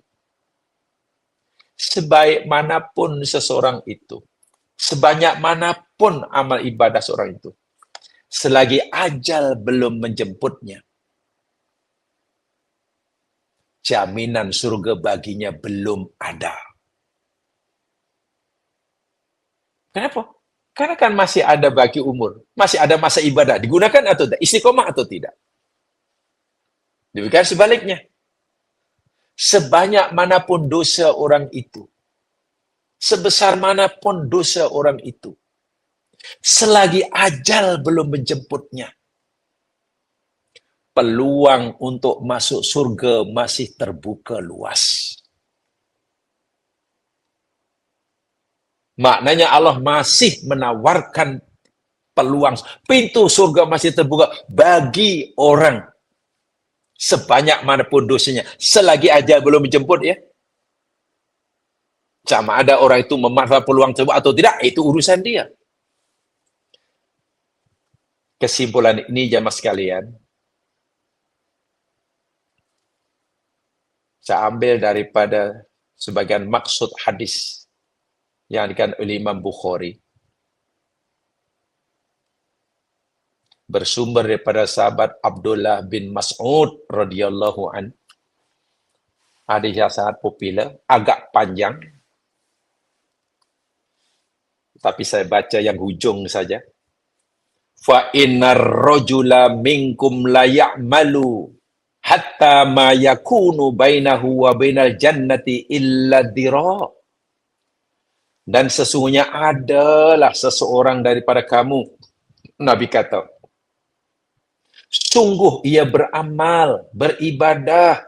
Sebaik manapun seseorang itu, sebanyak manapun amal ibadah seorang itu, selagi ajal belum menjemputnya, jaminan surga baginya belum ada. Kenapa? Karena kan masih ada bagi umur, masih ada masa ibadah, digunakan atau tidak, istiqomah atau tidak. Demikian sebaliknya. Sebanyak manapun dosa orang itu, sebesar manapun dosa orang itu, selagi ajal belum menjemputnya, peluang untuk masuk surga masih terbuka luas. Maknanya Allah masih menawarkan peluang, pintu surga masih terbuka bagi orang Sebanyak manapun dosanya, selagi ajal belum menjemput ya. Sama ada orang itu memanfaatkan peluang tersebut atau tidak, itu urusan dia. Kesimpulan ini jamaah sekalian, saya ambil daripada sebagian maksud hadis yang dikatakan oleh Imam Bukhari. Bersumber daripada sahabat Abdullah bin Mas'ud radhiyallahu an. Hadis yang sangat popular, agak panjang. Tapi saya baca yang hujung saja. Fa innar rajula minkum la ya'malu hatta ma yakunu bainahu wa bainal jannati illa dira. Dan sesungguhnya adalah seseorang daripada kamu, Nabi kata, sungguh ia beramal, beribadah,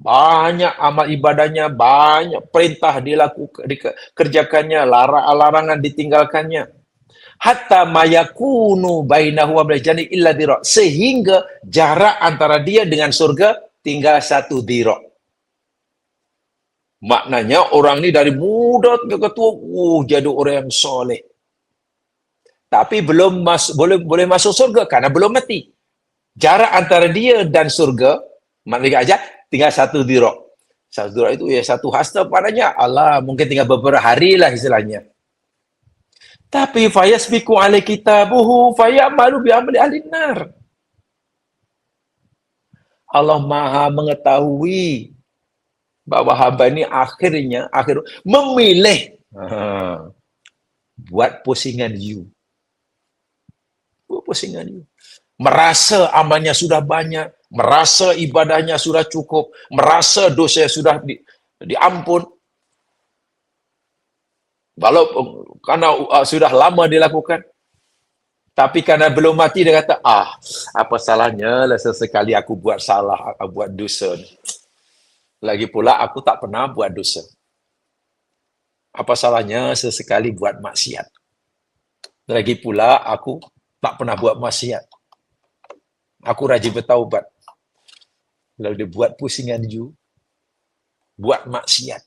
banyak amal ibadahnya, banyak perintah dikerjakannya, larangan ditinggalkannya. Hatta mayakunu bainahu wa bainal jannati illa dira, sehingga jarak antara dia dengan surga tinggal 1 dira. Maknanya orang ni dari muda ke tua, jadi orang yang soleh. Tapi belum boleh masuk surga karena belum mati. Jarak antara dia dan surga, maknanya aja tinggal 1 dira. 1 dira itu ya 1 hasta padanya. Allah, mungkin tinggal beberapa hari lah istilahnya. Tapi fayasbiqu alai kitabuhu fayamalu bi amali ahlin nar. Allah Maha mengetahui bahwa hamba ini akhir memilih buat pusingan you. Buat pusingan you. Merasa amalnya sudah banyak, merasa ibadahnya sudah cukup, merasa dosa sudah diampun. Walaupun karena sudah lama dilakukan, tapi karena belum mati dia kata, apa salahnya lah sesekali aku buat salah, aku buat dosa. Lagi pula aku tak pernah buat dosa. Apa salahnya sesekali buat maksiat. Lagi pula aku tak pernah buat maksiat. Aku rajin bertaubat. Lalu dia buat pusingan you, buat maksiat.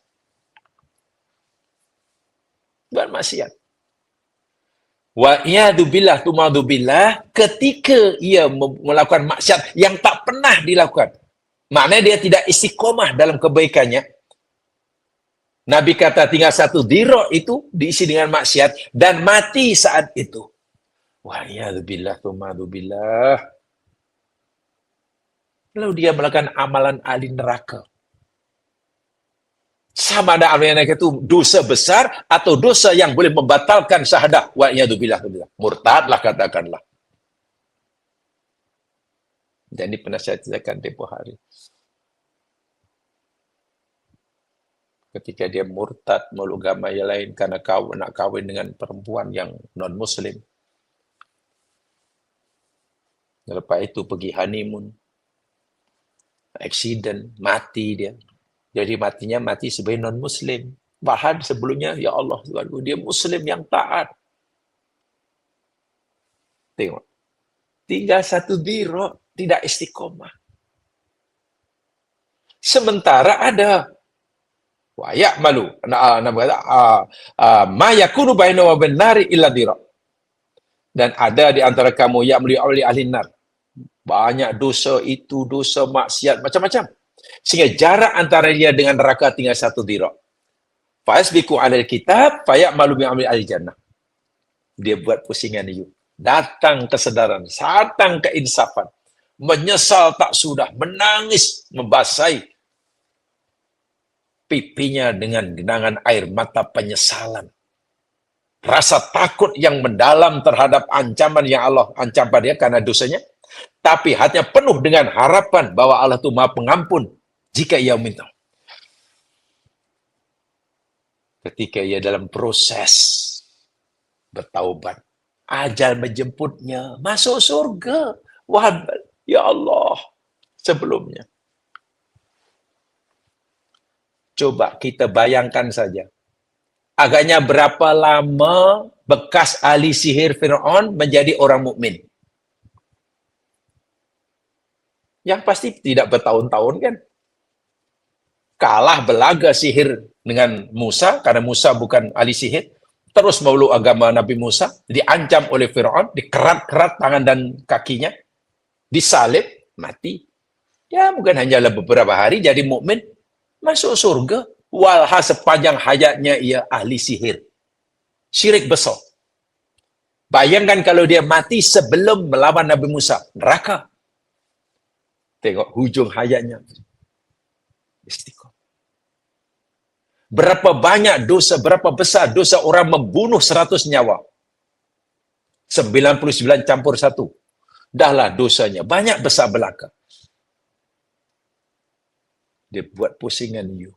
Buat maksiat. Wa iyadu billah tumadu billah, ketika ia melakukan maksiat yang tak pernah dilakukan. Maknanya dia tidak istiqomah dalam kebaikannya. Nabi kata tinggal 1 dira itu diisi dengan maksiat dan mati saat itu. Wa iyadu billah tumadu billah. Lalu dia melakukan amalan ahli neraka. Sama ada amalan itu dosa besar atau dosa yang boleh membatalkan syahadah. Wa iyadzubillah. Murtadlah katakanlah. Dan ini pernah saya ceritakan tempoh hari. Ketika dia murtad meluk agama yang lain karena nak kahwin dengan perempuan yang non-muslim. Lepas itu pergi honeymoon. Accident, mati dia. Jadi mati sebagai non-muslim. Bahkan sebelumnya, ya Allah, dia muslim yang taat. Tengok. Tinggal 1 dira, tidak istiqomah. Sementara ada wa ya'malu ma yakunu bainahu wa bainan nari illa dira. Dan ada di antara kamu ya'malu ahli nar. Banyak dosa itu, dosa maksiat, macam-macam. Sehingga jarak antara dia dengan neraka tinggal 1 dira. Fa'asbiqu 'alal kitab fayamalu bi amali ahli jannah. Dia buat pusingan you. Datang kesedaran, datang keinsafan. Menyesal tak sudah, menangis, membasahi pipinya dengan genangan air mata penyesalan. Rasa takut yang mendalam terhadap ancaman yang Allah ancam pada dia karena dosanya. Tapi hatinya penuh dengan harapan bahwa Allah itu Maha Pengampun jika ia minta. Ketika ia dalam proses bertaubat, ajal menjemputnya, masuk surga. Wah, ya Allah, sebelumnya. Coba kita bayangkan saja. Agaknya berapa lama bekas ahli sihir Fir'aun menjadi orang mukmin? Yang pasti tidak bertahun-tahun kan. Kalah belaga sihir dengan Musa, karena Musa bukan ahli sihir. Terus memeluk agama Nabi Musa, diancam oleh Fir'aun, dikerat-kerat tangan dan kakinya, disalib, mati. Ya, bukan hanyalah beberapa hari jadi mukmin, masuk surga. Walha sepanjang hayatnya ia ahli sihir. Syirik besar. Bayangkan kalau dia mati sebelum melawan Nabi Musa, neraka. Tengok hujung hayatnya. Istiqomah. Berapa banyak dosa, berapa besar dosa orang membunuh 100 nyawa. 99 campur 1. Dahlah dosanya. Banyak besar belaka. Dia buat pusingan you.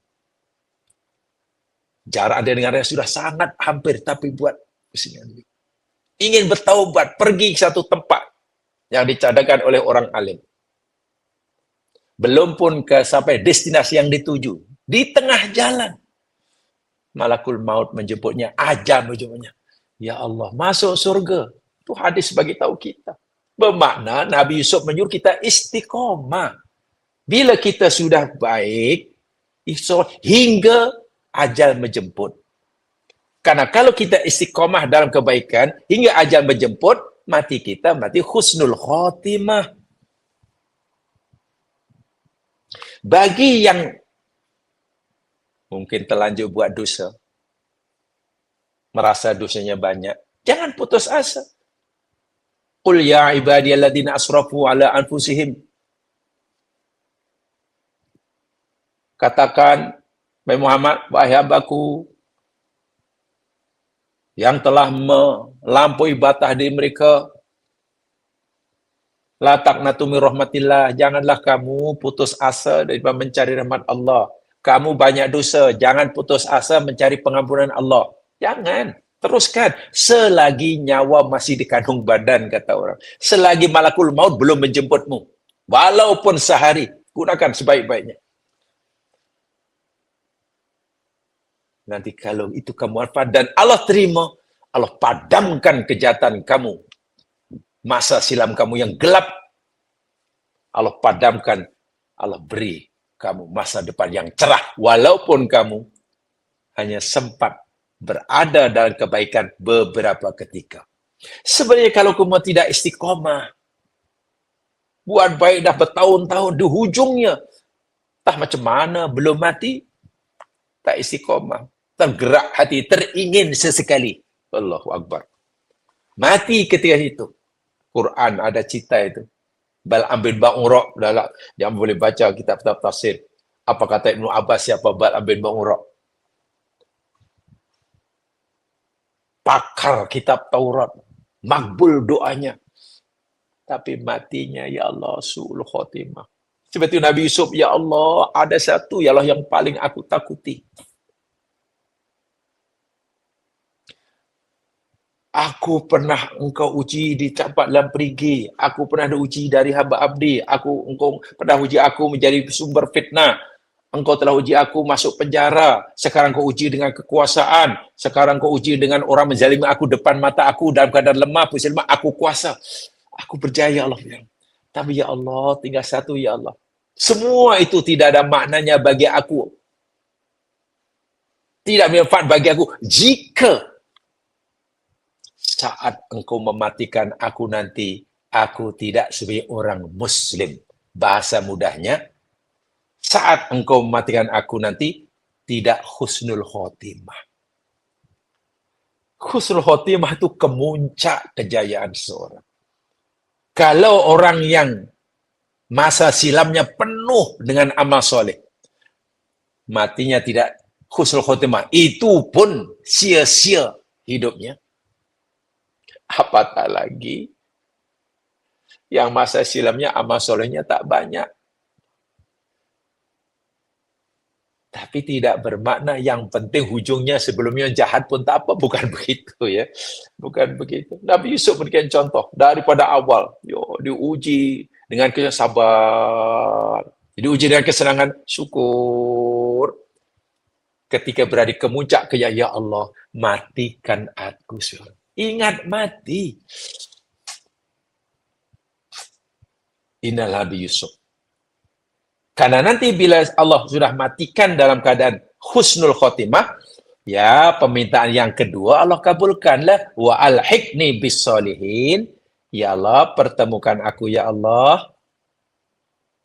Jarak dia dengan dia sudah sangat hampir, tapi buat pusingan you. Ingin bertaubat, pergi ke satu tempat yang dicadangkan oleh orang alim. Belum pun sampai destinasi yang dituju. Di tengah jalan. Malakul maut menjemputnya, ajal menjemputnya. Ya Allah, masuk surga. Itu hadis bagi tahu kita. Bermakna Nabi Yusuf menyuruh kita istiqomah. Bila kita sudah baik, hingga ajal menjemput. Karena kalau kita istiqomah dalam kebaikan, hingga ajal menjemput, mati kita mati husnul khotimah. Bagi yang mungkin terlanjur buat dosa, merasa dosanya banyak, jangan putus asa. Qul ya ibadiyalladzina asrafu ala anfusihim. Katakan, wahai Muhammad, wahai hambaku yang telah melampaui batas diri mereka, la taqnatu min rahmatillah, janganlah kamu putus asa daripada mencari rahmat Allah. Kamu banyak dosa, jangan putus asa mencari pengampunan Allah. Jangan, teruskan. Selagi nyawa masih di kandung badan, kata orang. Selagi malakul maut belum menjemputmu. Walaupun sehari, gunakan sebaik-baiknya. Nanti kalau itu kamu manfaat dan Allah terima, Allah padamkan kejahatan kamu. Masa silam kamu yang gelap, Allah padamkan, Allah beri kamu masa depan yang cerah, walaupun kamu hanya sempat berada dalam kebaikan beberapa ketika. Sebenarnya kalau kamu tidak istiqomah, buat baik dah bertahun-tahun, di hujungnya, entah macam mana, belum mati, tak istiqomah, tergerak hati, teringin sesekali. Allahu Akbar. Mati ketika itu. Quran ada cerita itu. Bal'am bin Ba'ura, yang boleh baca kitab-kitab tafsir. Apa kata Ibnu Abbas, siapa Bal'am bin Ba'ura? Pakar kitab Taurat. Makbul doanya. Tapi matinya, ya Allah, su'ul khotimah. Seperti Nabi Yusuf, ya Allah, ada satu, ya Allah, yang paling aku takuti. Aku pernah engkau uji di tempat dalam perigi. Aku pernah diuji dari hamba abdi. Engkau pernah uji aku menjadi sumber fitnah. Engkau telah uji aku masuk penjara. Sekarang kau uji dengan kekuasaan. Sekarang kau uji dengan orang menzalimi aku depan mata aku dalam keadaan lemah. Pusat lemah, aku kuasa. Aku berjaya, Allah bilang. Tapi ya Allah, tinggal satu, ya Allah. Semua itu tidak ada maknanya bagi aku. Tidak bermanfaat bagi aku jika saat engkau mematikan aku nanti, aku tidak sebagai orang Muslim. Bahasa mudahnya, saat engkau mematikan aku nanti, tidak husnul khotimah. Husnul khotimah itu kemuncak kejayaan seorang. Kalau orang yang masa silamnya penuh dengan amal soleh, matinya tidak husnul khotimah, itu pun sia-sia hidupnya. Apatah lagi yang masa silamnya amal solehnya tak banyak. Tapi tidak bermakna yang penting hujungnya sebelumnya jahat pun tak apa. Bukan begitu ya. Bukan begitu. Nabi Yusuf memberikan contoh daripada awal. Diuji dengan sabar. Diuji dengan kesenangan, syukur. Ketika berada di kemuncak ya Allah, matikan aku. Ingat mati. Inilah Nabi Yusuf. Karena nanti bila Allah sudah matikan dalam keadaan husnul khotimah, ya permintaan yang kedua Allah kabulkanlah. Wa alhiqni bis solihin. Ya Allah, pertemukan aku ya Allah.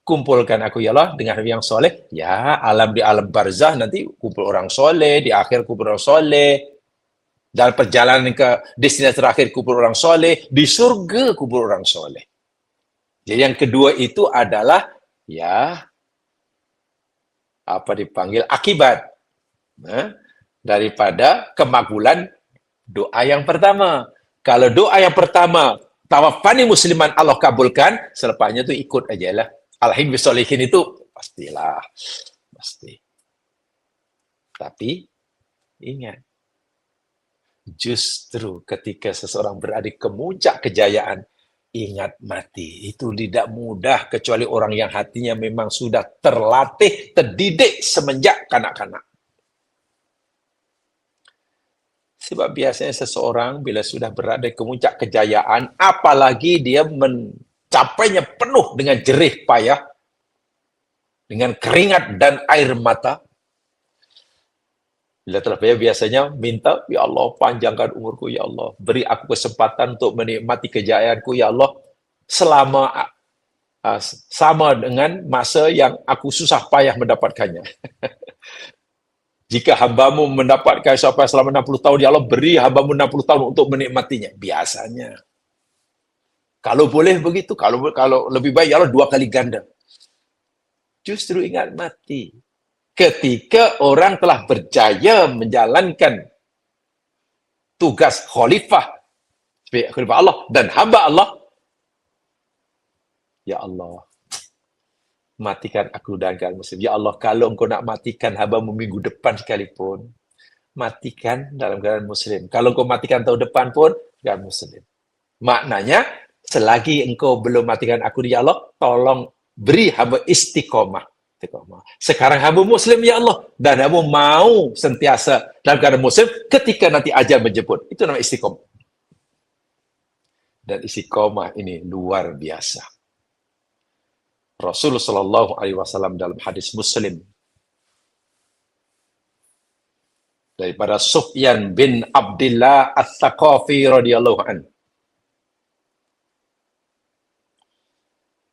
Kumpulkan aku ya Allah dengan yang soleh. Ya, di alam barzah nanti kumpul orang soleh, di akhir kumpul orang soleh. Dalam perjalanan ke destinasi terakhir kumpul orang soleh, di surga kumpul orang soleh. Jadi yang kedua itu adalah ya apa dipanggil akibat daripada kemakbulan doa yang pertama. Kalau doa yang pertama tawafani musliman Allah kabulkan, selepasnya itu ikut aja lah. Alhim bisolihin itu pastilah, pasti. Tapi ingat, justru ketika seseorang berada di kemuncak kejayaan, ingat mati. Itu tidak mudah kecuali orang yang hatinya memang sudah terlatih, terdidik semenjak kanak-kanak. Sebab biasanya seseorang bila sudah berada di kemuncak kejayaan, apalagi dia mencapainya penuh dengan jerih payah, dengan keringat dan air mata, bila terpayah biasanya minta, ya Allah panjangkan umurku, ya Allah. Beri aku kesempatan untuk menikmati kejayaanku, ya Allah. Selama sama dengan masa yang aku susah payah mendapatkannya. Jika hambamu mendapatkan sampai selama 60 tahun, ya Allah beri hambamu 60 tahun untuk menikmatinya. Biasanya. Kalau boleh begitu, kalau lebih baik, ya Allah 2 kali ganda. Justru ingat mati. Ketika orang telah berjaya menjalankan tugas khalifah Allah dan hamba Allah, ya Allah, matikan aku dan kaum muslim. Ya Allah, kalau engkau nak matikan hamba-Mu minggu depan sekalipun, matikan dalam keadaan muslim. Kalau engkau matikan tahun depan pun, keadaan muslim. Maknanya, selagi engkau belum matikan aku, ya Allah, tolong beri hamba istiqomah. Sekarang hamba muslim, ya Allah, dan hamba mau sentiasa dalam keadaan muslim ketika nanti ajal menjemput. Itu namanya istiqomah. Dan istiqomah ini luar biasa. Rasulullah Shallallahu Alaihi Wasallam dalam hadis Muslim daripada Sufyan bin Abdullah Ats-Tsaqafi radhiyallahu an.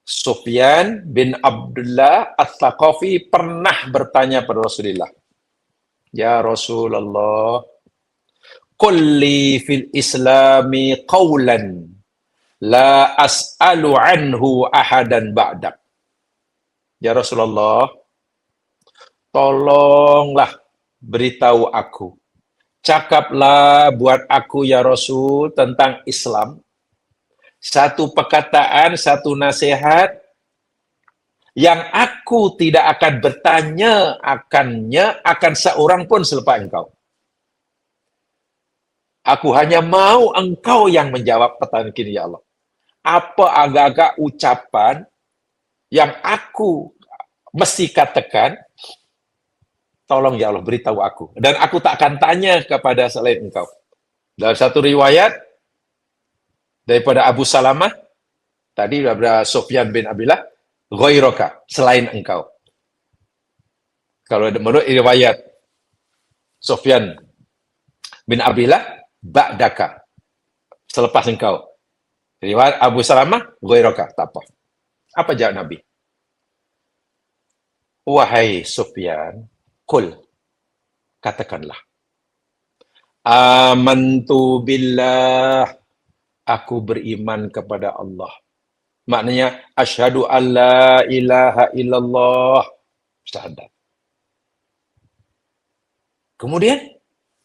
Sufyan bin Abdullah Ats-Tsaqafi pernah bertanya pada Rasulullah, ya Rasulullah, qul li fil islami qawlan la as'alu anhu ahadan ba'dak. Ya Rasulullah, tolonglah beritahu aku. Cakaplah buat aku ya Rasul tentang Islam. Satu perkataan, satu nasihat yang aku tidak akan bertanya akan seorang pun selepas engkau. Aku hanya mau engkau yang menjawab pertanyaan ini ya Allah. Apa agak-agak ucapan yang aku mesti katakan, tolong ya Allah beritahu aku. Dan aku tak akan tanya kepada selain engkau. Dalam satu riwayat, daripada Abu Salamah, tadi daripada Sufyan bin Abdullah, ghairaka, selain engkau. Kalau menurut riwayat Sufyan bin Abdullah, ba'daka, selepas engkau. Riwayat Abu Salamah, ghairaka, tak apa. Apa jawab Nabi? Wahai Sufyan, qul, katakanlah. Amantu billah, aku beriman kepada Allah. Maknanya, asyhadu an la ilaha illallah. Syahadat. Kemudian,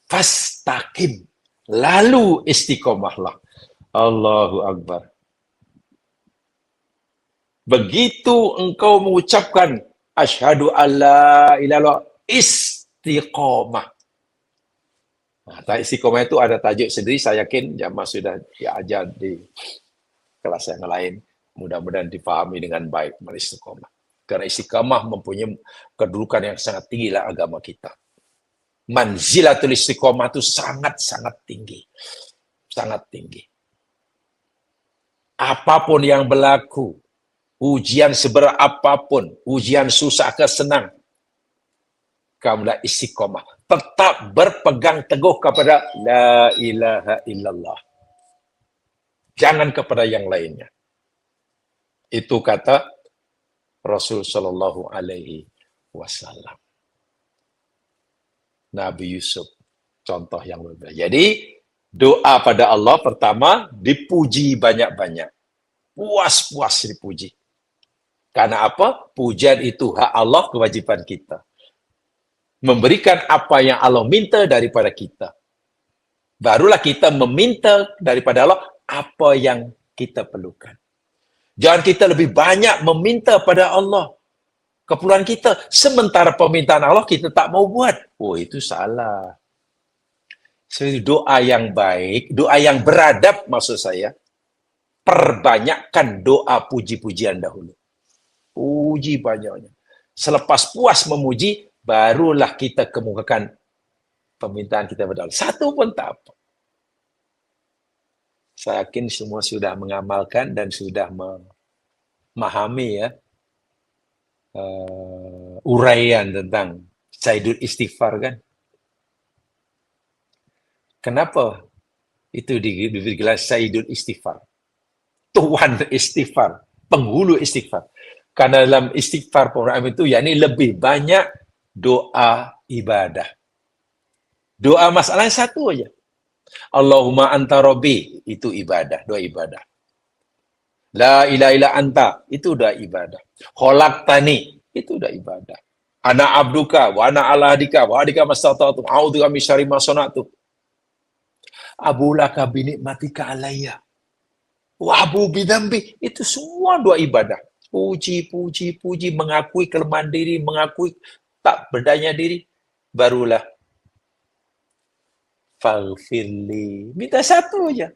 fastaqim. Lalu istiqomahlah. Allahu Akbar. Begitu engkau mengucapkan asyhadu alla ilaha illallah, istiqomah. Nah, istiqomah itu ada tajuk sendiri, saya yakin jamaah sudah diajar di kelas yang lain. Mudah-mudahan dipahami dengan baik istiqomah. Karena istiqomah mempunyai kedudukan yang sangat tinggi dalam agama kita. Manzilatul istiqomah itu sangat-sangat tinggi. Sangat tinggi. Apapun yang berlaku, Ujian seberat apapun, ujian susah ke senang, kamulah istiqomah. Tetap berpegang teguh kepada la ilaha illallah. Jangan kepada yang lainnya. Itu kata Rasul Shallallahu Alaihi Wasallam. Nabi Yusuf, contoh yang berbeda. Jadi, doa pada Allah pertama, dipuji banyak-banyak. Puas-puas dipuji. Karena apa? Pujian itu hak Allah, kewajiban kita. Memberikan apa yang Allah minta daripada kita. Barulah kita meminta daripada Allah apa yang kita perlukan. Jangan kita lebih banyak meminta pada Allah keperluan kita, sementara permintaan Allah kita tak mau buat. Oh, itu salah. So, doa yang baik, doa yang beradab maksud saya, perbanyakkan doa puji-pujian dahulu. Puji banyaknya. Selepas puas memuji, barulah kita kemukakan permintaan kita kepada Allah. Satu pun tak apa. Saya yakin semua sudah mengamalkan dan sudah memahami ya uraian tentang Sayyidul Istighfar kan. Kenapa itu digelar Sayyidul Istighfar? Tuhan Istighfar, penghulu Istighfar. Karena dalam Istighfar program itu yakni lebih banyak doa ibadah. Doa masalahnya satu aja. Allahumma anta rabbi, itu ibadah, doa ibadah. La ilaha illa anta, itu doa ibadah. Khalaqtani, itu doa ibadah. Ana abduka wa ana ala hadika wa hadika mastata'tu a'udzubika min syarri ma sana'tu. Abulaka binikmatika alayya wa abu bidzambi, itu semua doa ibadah. Puji, mengakui kelemahan diri, mengakui tak berdaya diri, barulah faghfirli. Minta satu aja.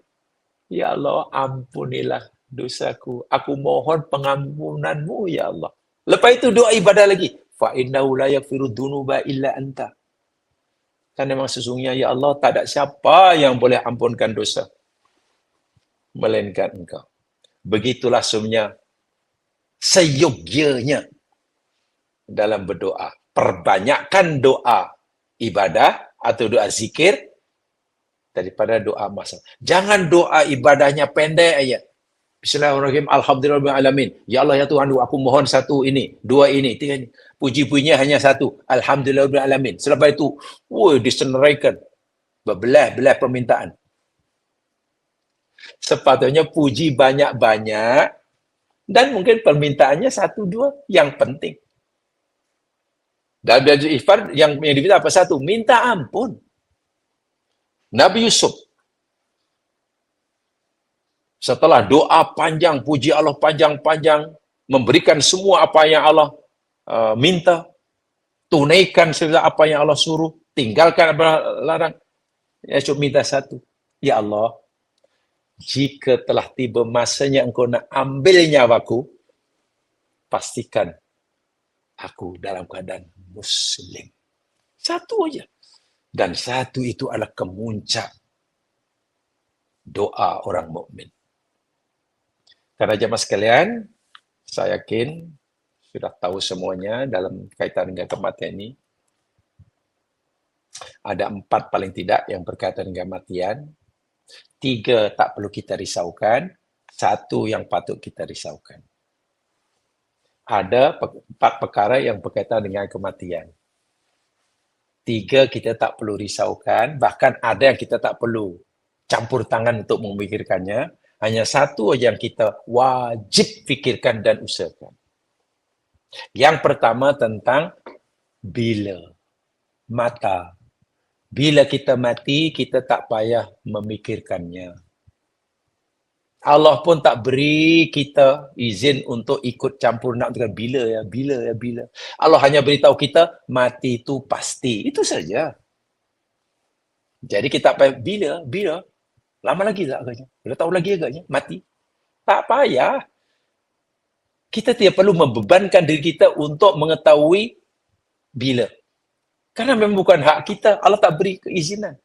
Ya Allah, ampunilah dosaku. Aku mohon pengampunanmu, ya Allah. Lepas itu doa ibadah lagi. Fa innahu la yaghfiru dzunuba illa anta. Kan memang sesungguhnya, ya Allah, tak ada siapa yang boleh ampunkan dosa melainkan Engkau. Begitulah sebenarnya seyogyanya dalam berdoa. Perbanyakkan doa ibadah atau doa zikir daripada doa masalah. Jangan doa ibadahnya pendek aja. Bismillahirrahmanirrahim. Alhamdulillahirabbil alamin. Ya Allah ya Tuhan, aku mohon satu ini, dua ini, tiga ini. Puji-pujinya hanya satu. Alhamdulillahirabbil alamin. Selepas itu, disenaraikan berbelah-belah permintaan. Sepatutnya puji banyak-banyak dan mungkin permintaannya satu dua yang penting. Dan istighfar yang diminta apa? Satu, minta ampun. Nabi Yusuf setelah doa panjang, puji Allah panjang-panjang, memberikan semua apa yang Allah minta, tunaikan segala apa yang Allah suruh, tinggalkan apa yang larang. Ya, cuma minta satu. Ya Allah, jika telah tiba masanya Engkau nak ambil nyawaku, pastikan aku dalam keadaan muslim. Satu aja. Dan satu itu adalah kemuncak doa orang mukmin. Karena jemaah sekalian, saya yakin sudah tahu semuanya dalam kaitan dengan kematian ini. Ada 4 paling tidak yang berkaitan dengan kematian. 3 tak perlu kita risaukan. 1 yang patut kita risaukan. Ada 4 perkara yang berkaitan dengan kematian. 3 kita tak perlu risaukan, bahkan ada yang kita tak perlu campur tangan untuk memikirkannya. Hanya 1 aja yang kita wajib fikirkan dan usahakan. Yang pertama tentang bila mata. Bila kita mati, kita tak payah memikirkannya. Allah pun tak beri kita izin untuk ikut campur nak dengan bila. Allah hanya beritahu kita mati itu pasti. Itu saja. Jadi kita payah bila. Lama lagi tak agaknya. Dah tahu lagi agaknya mati. Tak payah. Kita tidak perlu membebankan diri kita untuk mengetahui bila. Karena memang bukan hak kita. Allah tak beri keizinan.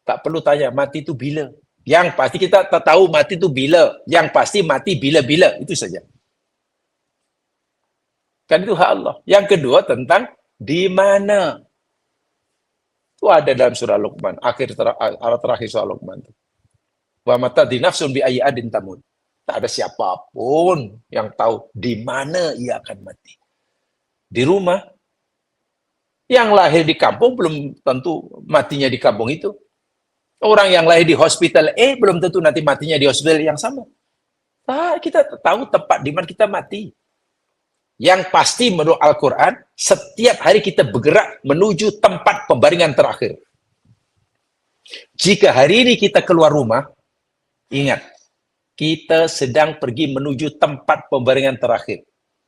Tak perlu tanya mati itu bila. Yang pasti kita tak tahu mati itu bila. Yang pasti mati bila-bila. Itu saja. Kan itu hak Allah. Yang kedua tentang di mana. Itu ada dalam surah Luqman. Ayat terakhir surah Luqman. Wa mata di nafsun bi ayyi adin tamut. Tak ada siapapun yang tahu di mana ia akan mati. Di rumah. Yang lahir di kampung belum tentu matinya di kampung itu. Orang yang lahir di hospital belum tentu nanti matinya di hospital yang sama. Kita tahu tempat di mana kita mati. Yang pasti menurut Al-Quran, setiap hari kita bergerak menuju tempat pembaringan terakhir. Jika hari ini kita keluar rumah, ingat, kita sedang pergi menuju tempat pembaringan terakhir.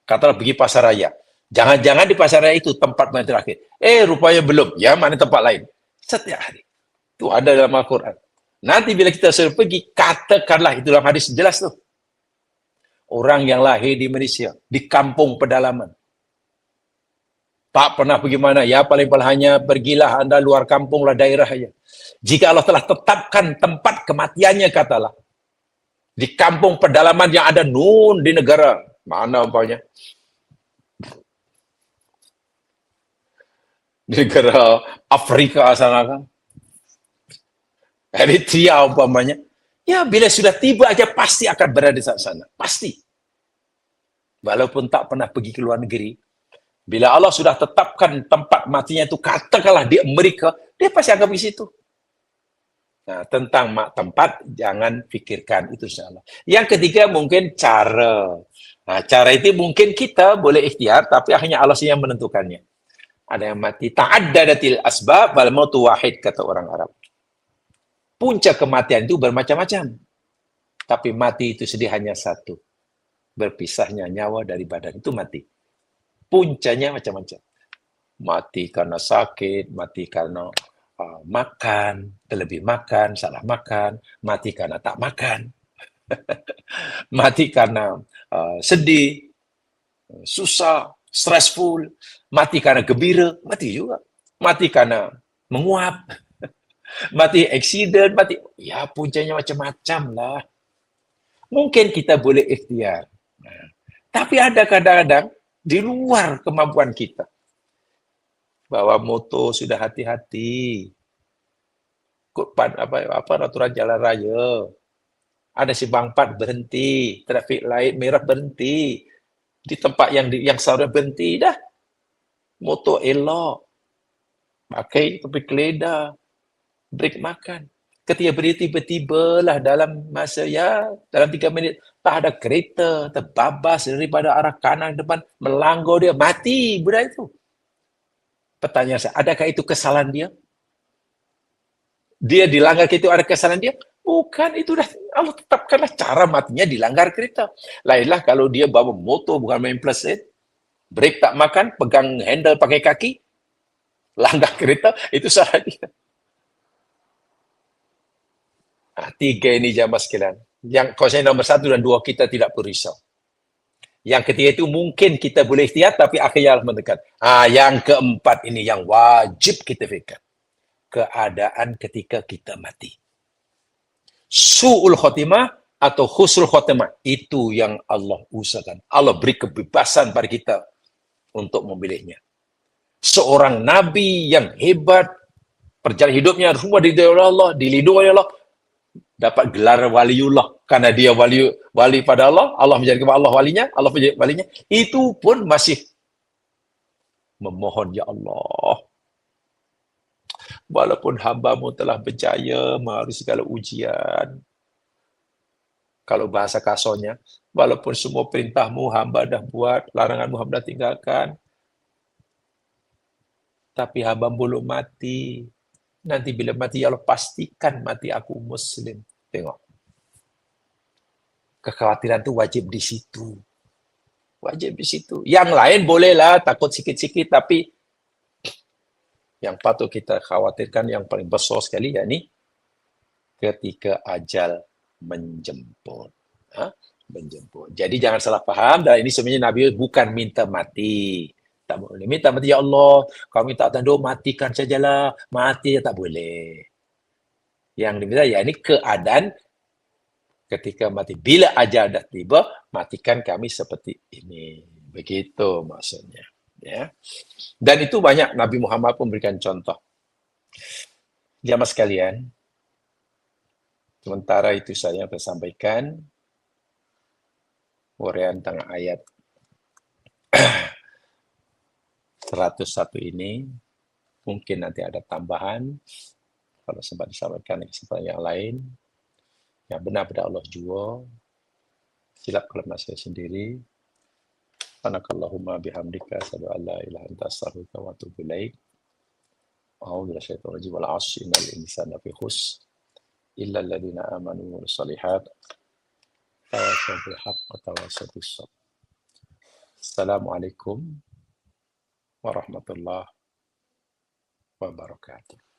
Katalah pergi pasar raya. Jangan-jangan di pasar raya itu tempat pembaringan terakhir. Rupanya belum. Ya, mana tempat lain. Setiap hari. Itu ada dalam Al-Quran. Nanti bila kita sudah pergi, katakanlah, itu dalam hadis jelas tuh. Orang yang lahir di Malaysia, di kampung pedalaman. Tak pernah pergi mana. Ya paling-paling hanya pergilah anda luar kampung lah daerah saja. Jika Allah telah tetapkan tempat kematiannya, katalah. Di kampung pedalaman yang ada nun di negara. Mana umpamanya? Di negara Afrika sana kan. Eritrea umpamanya. Ya bila sudah tiba aja pasti akan berada di sana. Pasti. Walaupun tak pernah pergi ke luar negeri, bila Allah sudah tetapkan tempat matinya itu, katakanlah di Amerika, dia pasti akan pergi situ. Nah, tentang tempat, jangan pikirkan itu insyaAllah. Yang ketiga mungkin cara. Nah, cara itu mungkin kita boleh ikhtiar, tapi akhirnya Allah yang menentukannya. Ada yang mati. Ta'addadatil asbab wal mautu wahid, kata orang Arab. Puncak kematian itu bermacam-macam. Tapi mati itu sedih hanya satu. Berpisahnya nyawa dari badan itu mati. Puncanya macam-macam. Mati karena sakit, mati karena makan, terlebih makan, salah makan, mati karena tak makan, mati karena sedih, susah, stressful, mati karena gembira, mati juga. Mati karena menguap, mati accident, mati. Ya puncanya macam-macam lah. Mungkin kita boleh ikhtiar. Tapi ada kadang-kadang di luar kemampuan kita. Bawa motor sudah hati-hati. Apa aturan jalan raya. Ada simpang 4 berhenti, traffic light merah berhenti. Di tempat yang seharusnya berhenti dah. Motor elok. Pakai topi keledar. Break makan. Ketika berhenti tiba-tibalah dalam masa dalam 3 minit tak ada kereta terbabas daripada arah kanan depan melanggar dia, mati budak itu. Pertanyaan saya, adakah itu kesalahan dia? Dia dilanggar itu ada kesalahan dia? Bukan, itu dah Allah tetapkanlah cara matinya dilanggar kereta. Lainlah kalau dia bawa motor bukan main plus break tak makan, pegang handle pakai kaki, langgar kereta, itu salah dia. 3 ini jamaah sekalian. Yang konsen nomor 1 dan 2 kita tidak perlu risau. Yang ketiga itu mungkin kita boleh ikhtiar tapi akhirnya Allah mendekat. Yang keempat ini yang wajib kita fikir. Keadaan ketika kita mati. Su'ul khotimah atau husnul khotimah. Itu yang Allah usahakan. Allah beri kebebasan pada kita untuk memilihnya. Seorang nabi yang hebat, perjalanan hidupnya semua diridhoi oleh Allah, dilindungi oleh Allah, dapat gelar waliullah karena dia wali pada Allah, Allah menjadikan Allah walinya, Allah menjadi walinya, itu pun masih memohon, ya Allah, walaupun hamba-Mu telah berjaya melalui segala ujian, kalau bahasa kasarnya, walaupun semua perintah-Mu hamba dah buat, larangan-Mu hamba dah tinggalkan, tapi hamba belum mati. Nanti bila mati, ya Allah pastikan mati aku Muslim. Tengok. Kekhawatiran itu wajib di situ. Wajib di situ. Yang lain bolehlah takut sikit-sikit, tapi yang patut kita khawatirkan yang paling besar sekali, yakni ketika ajal menjemput. Menjemput. Jadi jangan salah faham, dan ini sebenarnya Nabi bukan minta mati. Tak boleh minta mati, ya Allah, kau minta tanda matikan sajalah, mati tak boleh. Yang diminta ya ini keadaan ketika mati. Bila ajal dah tiba, matikan kami seperti ini. Begitu maksudnya. Ya. Dan itu banyak Nabi Muhammad pun berikan contoh. Jamaah sekalian, sementara itu saya akan sampaikan uraian tentang ayat 101 ini. Mungkin nanti ada tambahan, kalau sempat disampaikan di kesempatan yang lain. Yang benar pada Allah jua, silap kelemahan saya sendiri. Subhanakallahumma bihamdika asyhadu an la ilaha illa anta astaghfiruka wa atubu ilaik. A'udzu billahi minasyaitonir rajim. Wal 'asri innal insana lafi khusr illa alladziina aamanu wa 'amilus shalihaat wa tawassaw bil haqqi wa tawassaw bis sabr. Assalamualaikum warahmatullahi wabarakatuh.